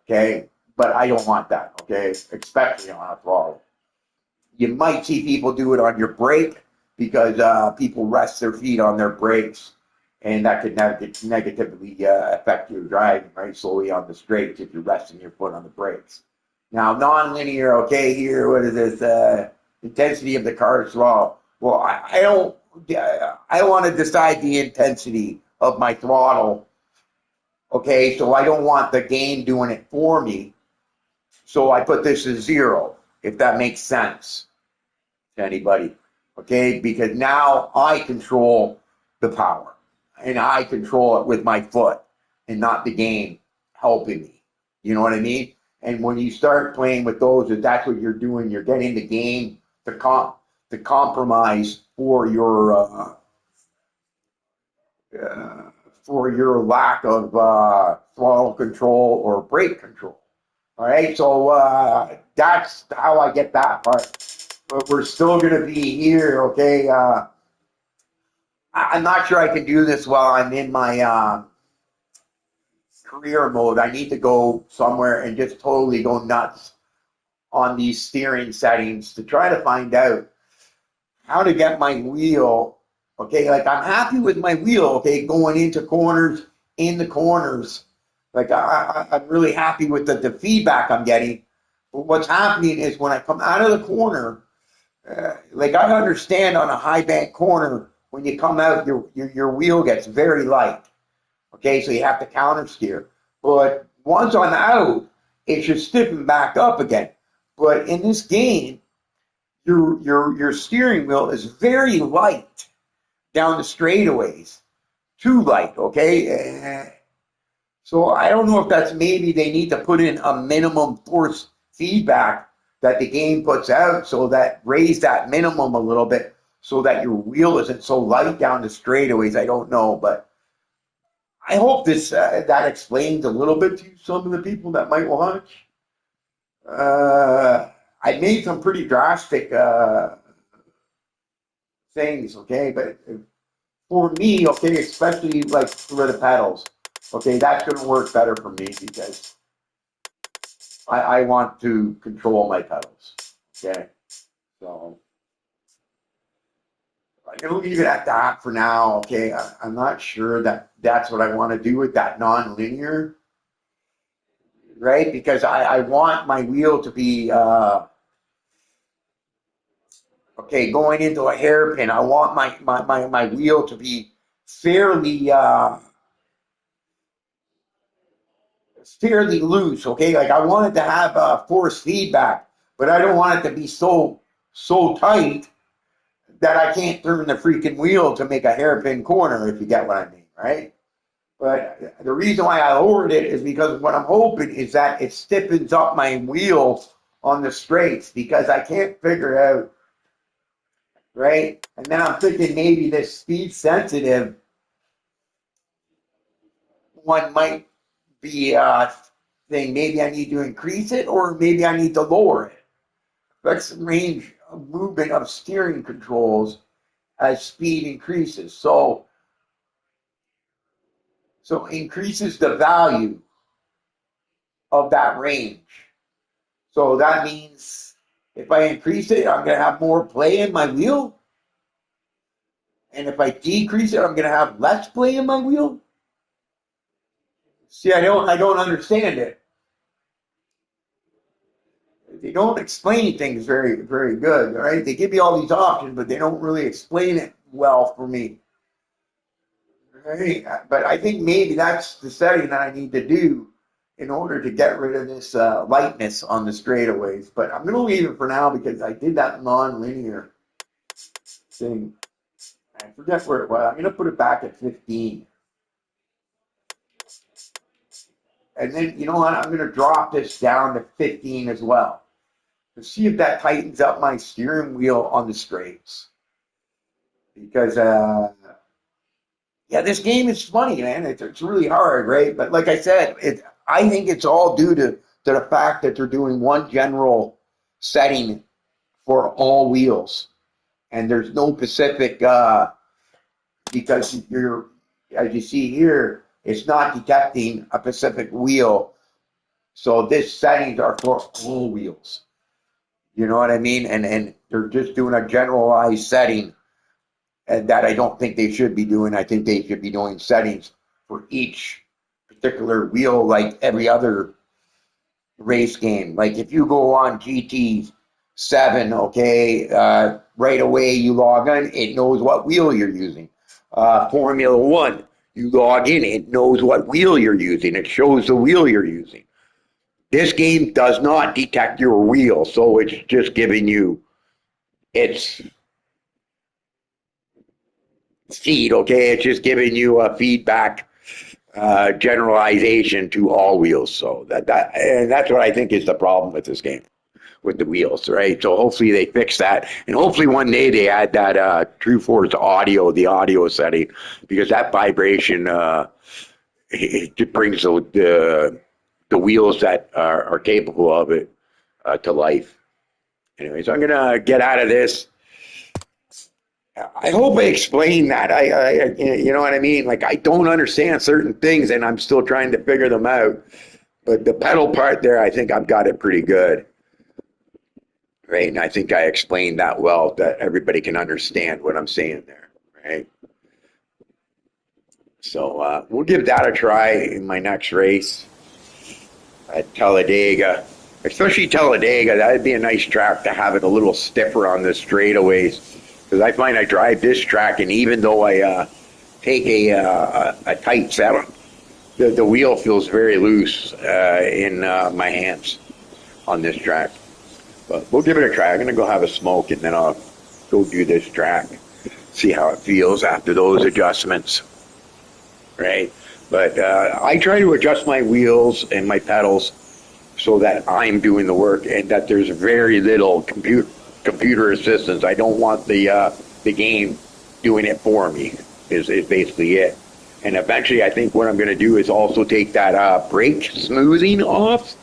Okay? But I don't want that, okay? Especially on a throttle. You might see people do it on your brake because people rest their feet on their brakes, and that could negatively affect your driving, right? Slowly on the straights if you're resting your foot on the brakes. Now, non-linear, okay, here, what is this? Intensity of the car's throttle. Well, I don't, I want to decide the intensity of my throttle, okay? So I don't want the game doing it for me. So I put this as 0, if that makes sense to anybody, okay? Because now I control the power, and I control it with my foot and not the game helping me. You know what I mean? And when you start playing with those, if that's what you're doing, you're getting the game to compromise for your lack of throttle control or brake control. All right, so that's how I get that part. But we're still going to be here, okay? I'm not sure I can do this while I'm in my career mode. I need to go somewhere and just totally go nuts on these steering settings to try to find out how to get my wheel, okay? Like I'm happy with my wheel, okay, going into corners, in the corners. Like I'm really happy with the feedback I'm getting. But what's happening is when I come out of the corner, like I understand on a high bank corner, when you come out, your wheel gets very light. Okay, so you have to counter steer. But once I'm out, it should stiffen back up again. But in this game, your steering wheel is very light down the straightaways. Too light, okay? So I don't know if that's maybe they need to put in a minimum force feedback that the game puts out so that raise that minimum a little bit so that your wheel isn't so light down the straightaways. I don't know, but I hope this that explains a little bit to some of the people that might watch. I made some pretty drastic things, okay, but for me, okay, especially like for the pedals, okay, that's going to work better for me because I want to control my pedals, okay, so I'm going to leave it at that for now, okay. I'm not sure that that's what I want to do with that non-linear, right, because I want my wheel to be okay, going into a hairpin. I want my wheel to be fairly fairly loose, okay? Like I want it to have force feedback, but I don't want it to be so tight that I can't turn the freaking wheel to make a hairpin corner, if you get what I mean, right? But the reason why I lowered it is because what I'm hoping is that it stiffens up my wheels on the straights because I can't figure out, right? And then I'm thinking maybe this speed sensitive one might be a thing. Maybe I need to increase it or maybe I need to lower it. That's the range of movement of steering controls as speed increases. So increases the value of that range. So that means if I increase it, I'm going to have more play in my wheel. And if I decrease it, I'm going to have less play in my wheel. See, I don't understand it. They don't explain things very, very good, right? They give you all these options, but they don't really explain it well for me. Right? But I think maybe that's the setting that I need to do in order to get rid of this lightness on the straightaways. But I'm going to leave it for now because I did that non-linear thing. I forget where it was. I'm going to put it back at 15. And then, you know what? I'm going to drop this down to 15 as well. To see if that tightens up my steering wheel on the straights. Because, yeah, this game is funny, man. It's really hard, right? But like I said, I think it's all due to the fact that they're doing one general setting for all wheels. And there's no specific, because you're, as you see here, it's not detecting a specific wheel. So this settings are for all wheels. You know what I mean? And they're just doing a generalized setting, and that I don't think they should be doing. I think they should be doing settings for each particular wheel, like every other race game. Like if you go on GT7, okay, right away you log in, it knows what wheel you're using. Formula One, you log in, it knows what wheel you're using. It shows the wheel you're using. This game does not detect your wheel, so it's just giving you its feed, okay? It's just giving you a feedback generalization to all wheels. So and that's what I think is the problem with this game, with the wheels, right? So hopefully they fix that, and hopefully one day they add that True Force audio, the audio setting, because that vibration it brings the wheels that are capable of it to life. Anyways, I'm gonna get out of this. I hope I explained that. You know what I mean? Like, I don't understand certain things, and I'm still trying to figure them out. But the pedal part there, I think I've got it pretty good, right? And I think I explained that well, that everybody can understand what I'm saying there, right? So we'll give that a try in my next race at Talladega. Especially Talladega, that'd be a nice track to have it a little stiffer on the straightaways. Because I find I drive this track, and even though I take a tight setup, the wheel feels very loose in my hands on this track. But we'll give it a try. I'm going to go have a smoke, and then I'll go do this track, see how it feels after those adjustments, right? But I try to adjust my wheels and my pedals so that I'm doing the work and that there's very little computer assistance. I don't want the game doing it for me, is basically it. And eventually I think what I'm going to do is also take that brake smoothing off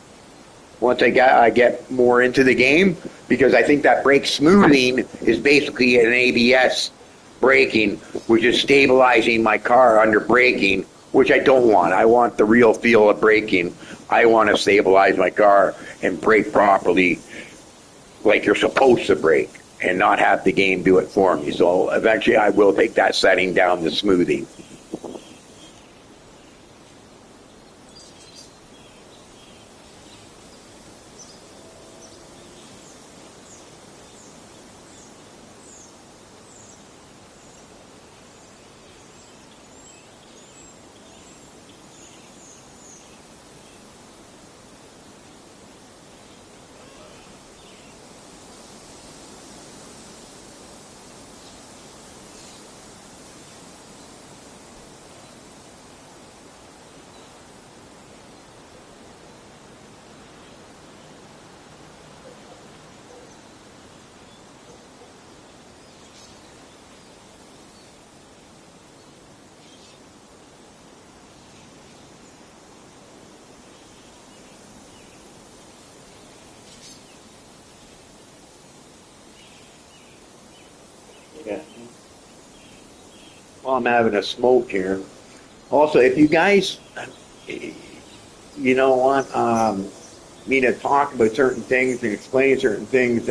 once I get more into the game, because I think that brake smoothing is basically an ABS braking, which is stabilizing my car under braking, which I don't want. I want the real feel of braking. I want to stabilize my car and brake properly like you're supposed to brake and not have the game do it for me. So eventually I will take that setting down to smoothing. Yeah. While I'm having a smoke here. Also, if you guys, want me to talk about certain things and explain certain things,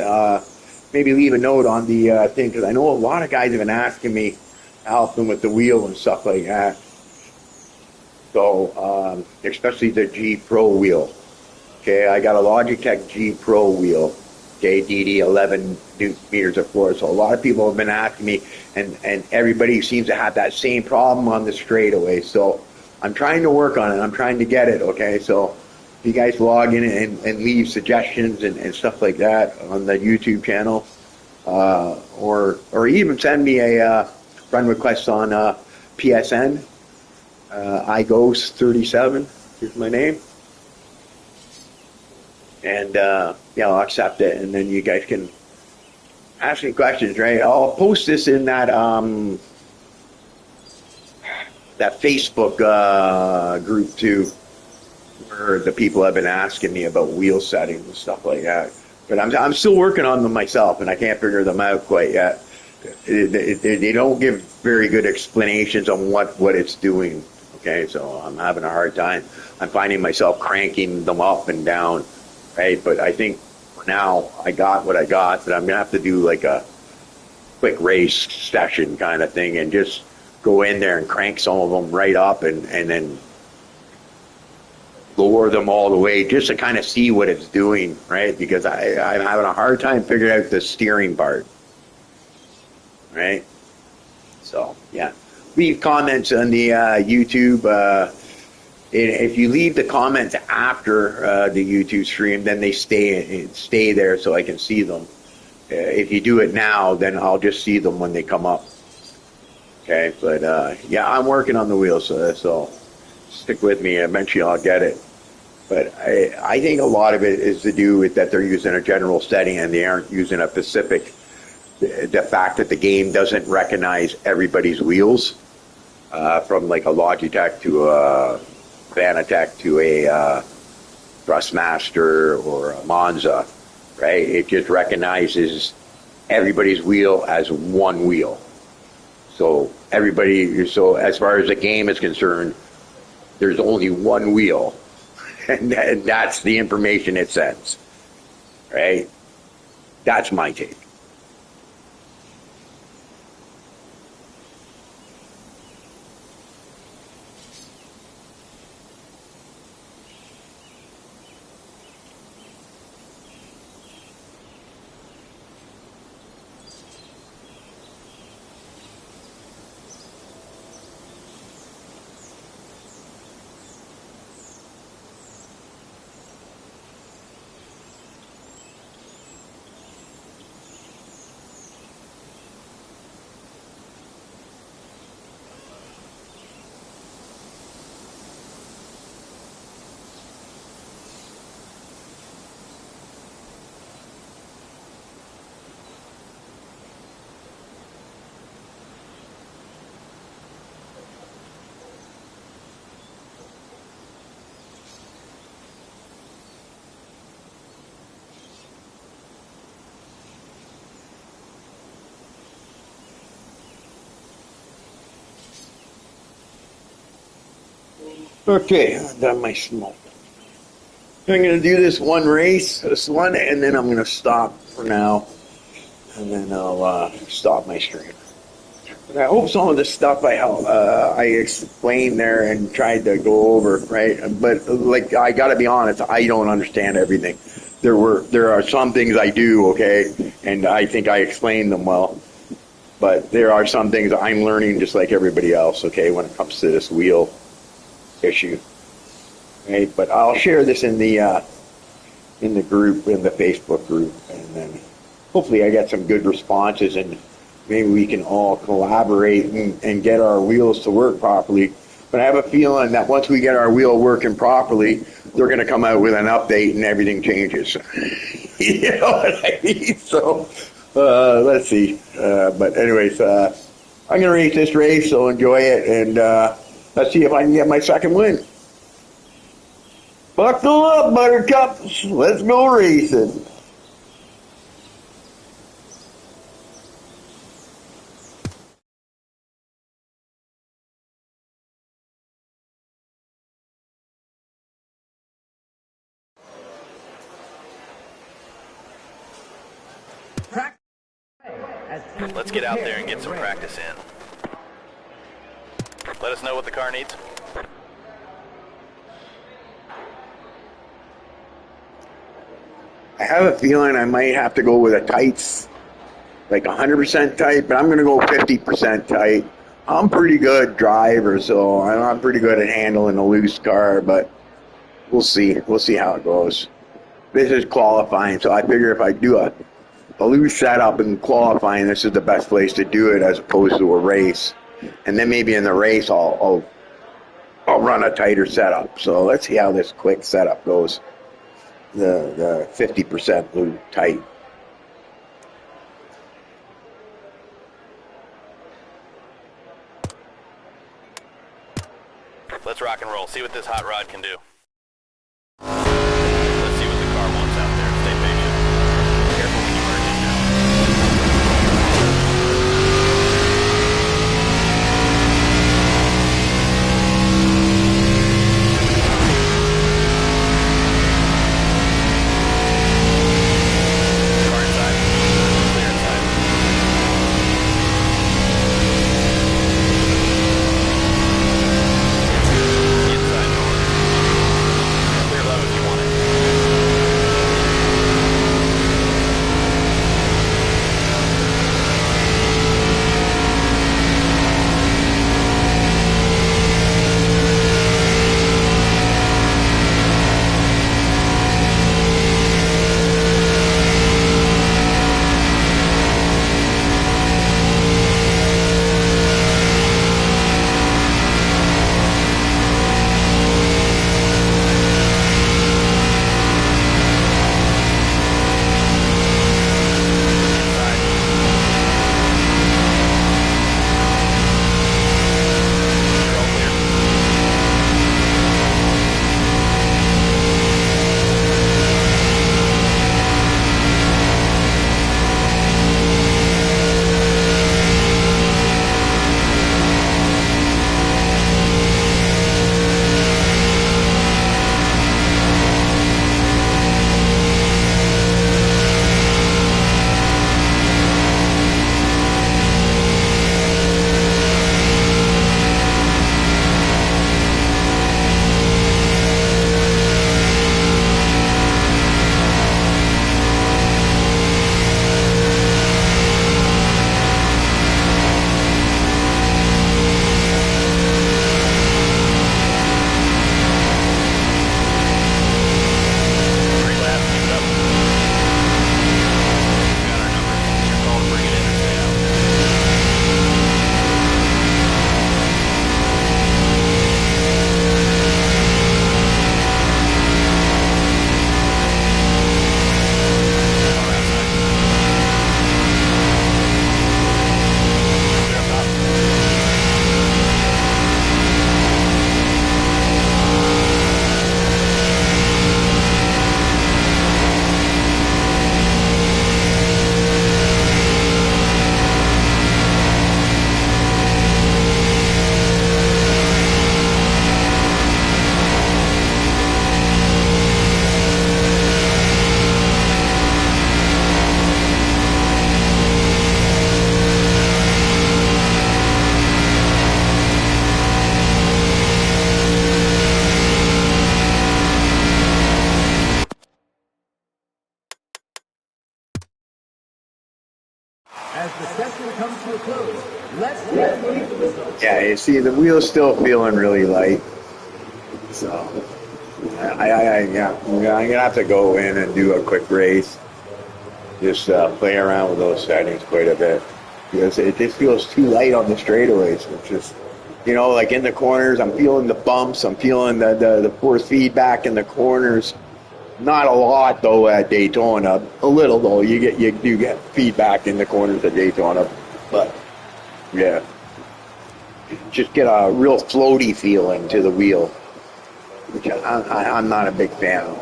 maybe leave a note on the thing, because I know a lot of guys have been asking me to help them with the wheel and stuff like that. So, especially the G Pro wheel. Okay, I got a Logitech G Pro wheel. Okay, DD 11 meters of force. So a lot of people have been asking me, and everybody seems to have that same problem on the straightaway. So I'm trying to work on it. I'm trying to get it. Okay, so if you guys log in and leave suggestions and stuff like that on the YouTube channel, or even send me a friend requests on PSN. iGhost37 is my name. And yeah, I'll accept it, and then you guys can ask me questions, right? I'll post this in that that Facebook group too, where the people have been asking me about wheel settings and stuff like that. But I'm still working on them myself, and I can't figure them out quite yet. They don't give very good explanations on what it's doing. Okay, so I'm having a hard time. I'm finding myself cranking them up and down, right? But I think for now I got what I got, but I'm gonna have to do like a quick race session kind of thing and just go in there and crank some of them right up and then lower them all the way just to kind of see what it's doing, right? Because I'm having a hard time figuring out the steering part, right? So, yeah. Leave comments on the YouTube. If you leave the comments after the YouTube stream, then they stay there so I can see them. If you do it now, then I'll just see them when they come up. Okay, but yeah, I'm working on the wheels, so stick with me. Eventually I'll get it. But I think a lot of it is to do with that they're using a general setting and they aren't using a specific. The fact that the game doesn't recognize everybody's wheels, from like a Logitech to a Fanatec to a Thrustmaster or a Monza, right? It just recognizes everybody's wheel as one wheel. So so as far as the game is concerned, there's only one wheel, and that's the information it sends, right? That's my take. Okay, I've done my smoke. I'm going to do this one, and then I'm going to stop for now, and then I'll stop my stream. And I hope some of the stuff I explained there and tried to go over, right? But like, I got to be honest, I don't understand everything. There are some things I do, okay, and I think I explained them well. But there are some things I'm learning just like everybody else, okay, when it comes to this wheel issue. Right? But I'll share this in the group, in the Facebook group, and then hopefully I get some good responses, and maybe we can all collaborate and get our wheels to work properly. But I have a feeling that once we get our wheel working properly, they're going to come out with an update and everything changes. You know what I mean? So let's see. But anyways, I'm going to race this race, so enjoy it, and let's see if I can get my second win. Buckle up, buttercups. Let's go racing. Let's get out there and get some practice in. Let us know what the car needs. I have a feeling I might have to go with a tights, like 100% tight, but I'm going to go 50% tight. I'm pretty good driver, so I'm pretty good at handling a loose car, but we'll see. We'll see how it goes. This is qualifying, so I figure if I do a a loose setup in qualifying, this is the best place to do it as opposed to a race. And then maybe in the race, I'll run a tighter setup. So let's see how this quick setup goes. The 50% loop tight. Let's rock and roll. See what this hot rod can do. Let's see what the car wants out there. Stay patient. Careful when you merge in now. Car inside. Clear inside. Inside door. Clear low if you want it. You're all clear. Three laps, keep it up. You got our number. It's your call to bring it in or stay out. Car outside. Clear up top. As the session comes to a close, let's take a look at the results. Yeah, you see, the wheel's still feeling really light. So, yeah, I'm gonna have to go in and do a quick race. Just play around with those settings quite a bit because it just feels too light on the straightaways. It's just, like in the corners, I'm feeling the bumps. I'm feeling the force feedback in the corners. Not a lot though at Daytona. A little though. You do get feedback in the corners at Daytona, but yeah, just get a real floaty feeling to the wheel, which I'm not a big fan of.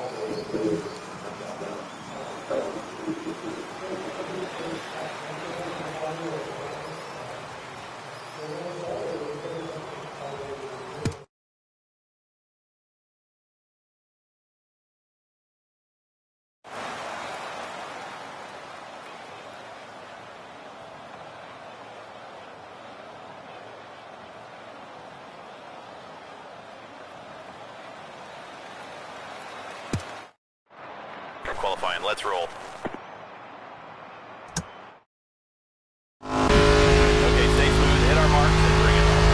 Qualifying, let's roll. Okay, stay smooth, hit our marks and bring it home.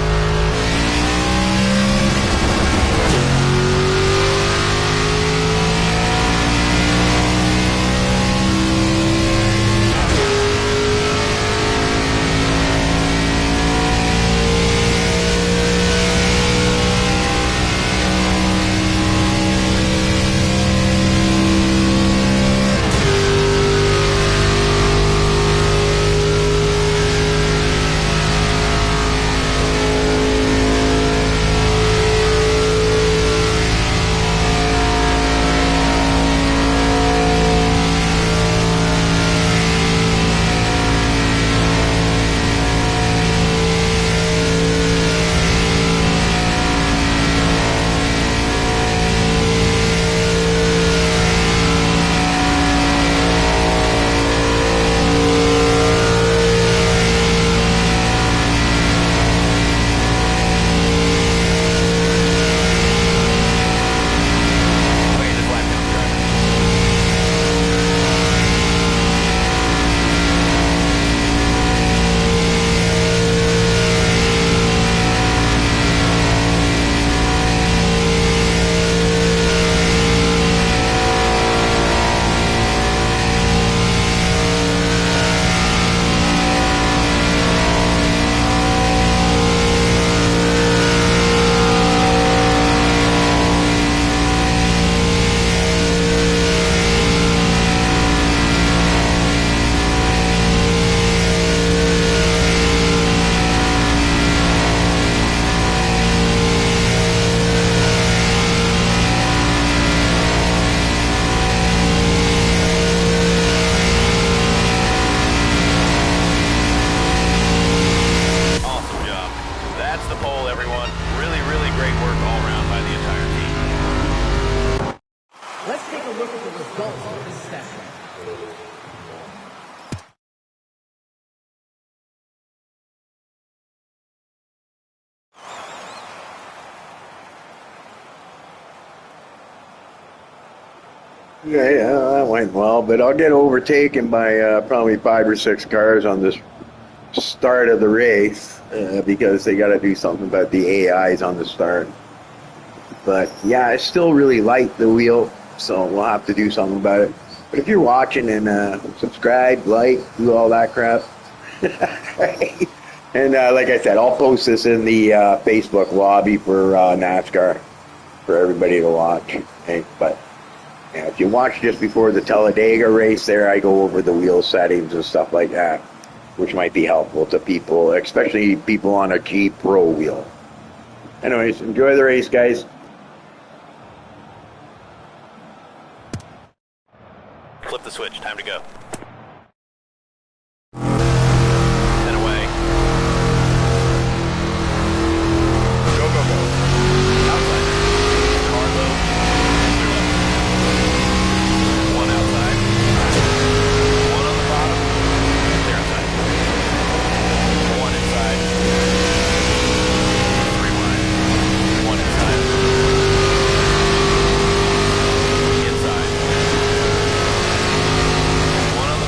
look at the results of this session. Yeah, that went well, but I'll get overtaken by probably 5 or 6 cars on this start of the race because they got to do something about the AIs on the start. But yeah, I still really like the wheel, so we'll have to do something about it. But if you're watching and subscribe, like, do all that crap. And like I said, I'll post this in the Facebook lobby for NASCAR for everybody to watch. Okay? But yeah, if you watch just before the Talladega race there, I go over the wheel settings and stuff like that, which might be helpful to people, especially people on a G Pro wheel. Anyways, enjoy the race, guys. Flip the switch. Time to go. 10 away. Go, go, go. Outside. Car low. Clear left. One outside. One on the bottom. Clear outside. One inside. Three wide. One inside. Inside. One on the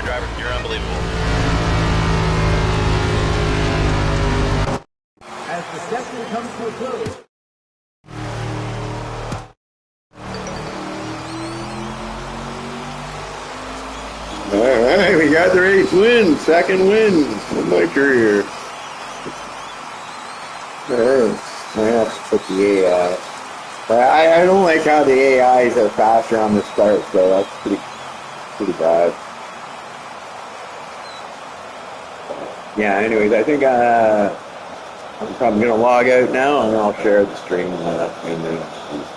driver. You're unbelievable. As the session comes to a close, All right, we got the race win, second win in my career. All right, I have to put the AI. But I don't like how the AIs are faster on the start, so that's pretty bad. Yeah, anyways, I think I'm probably going to log out now and I'll share the stream and then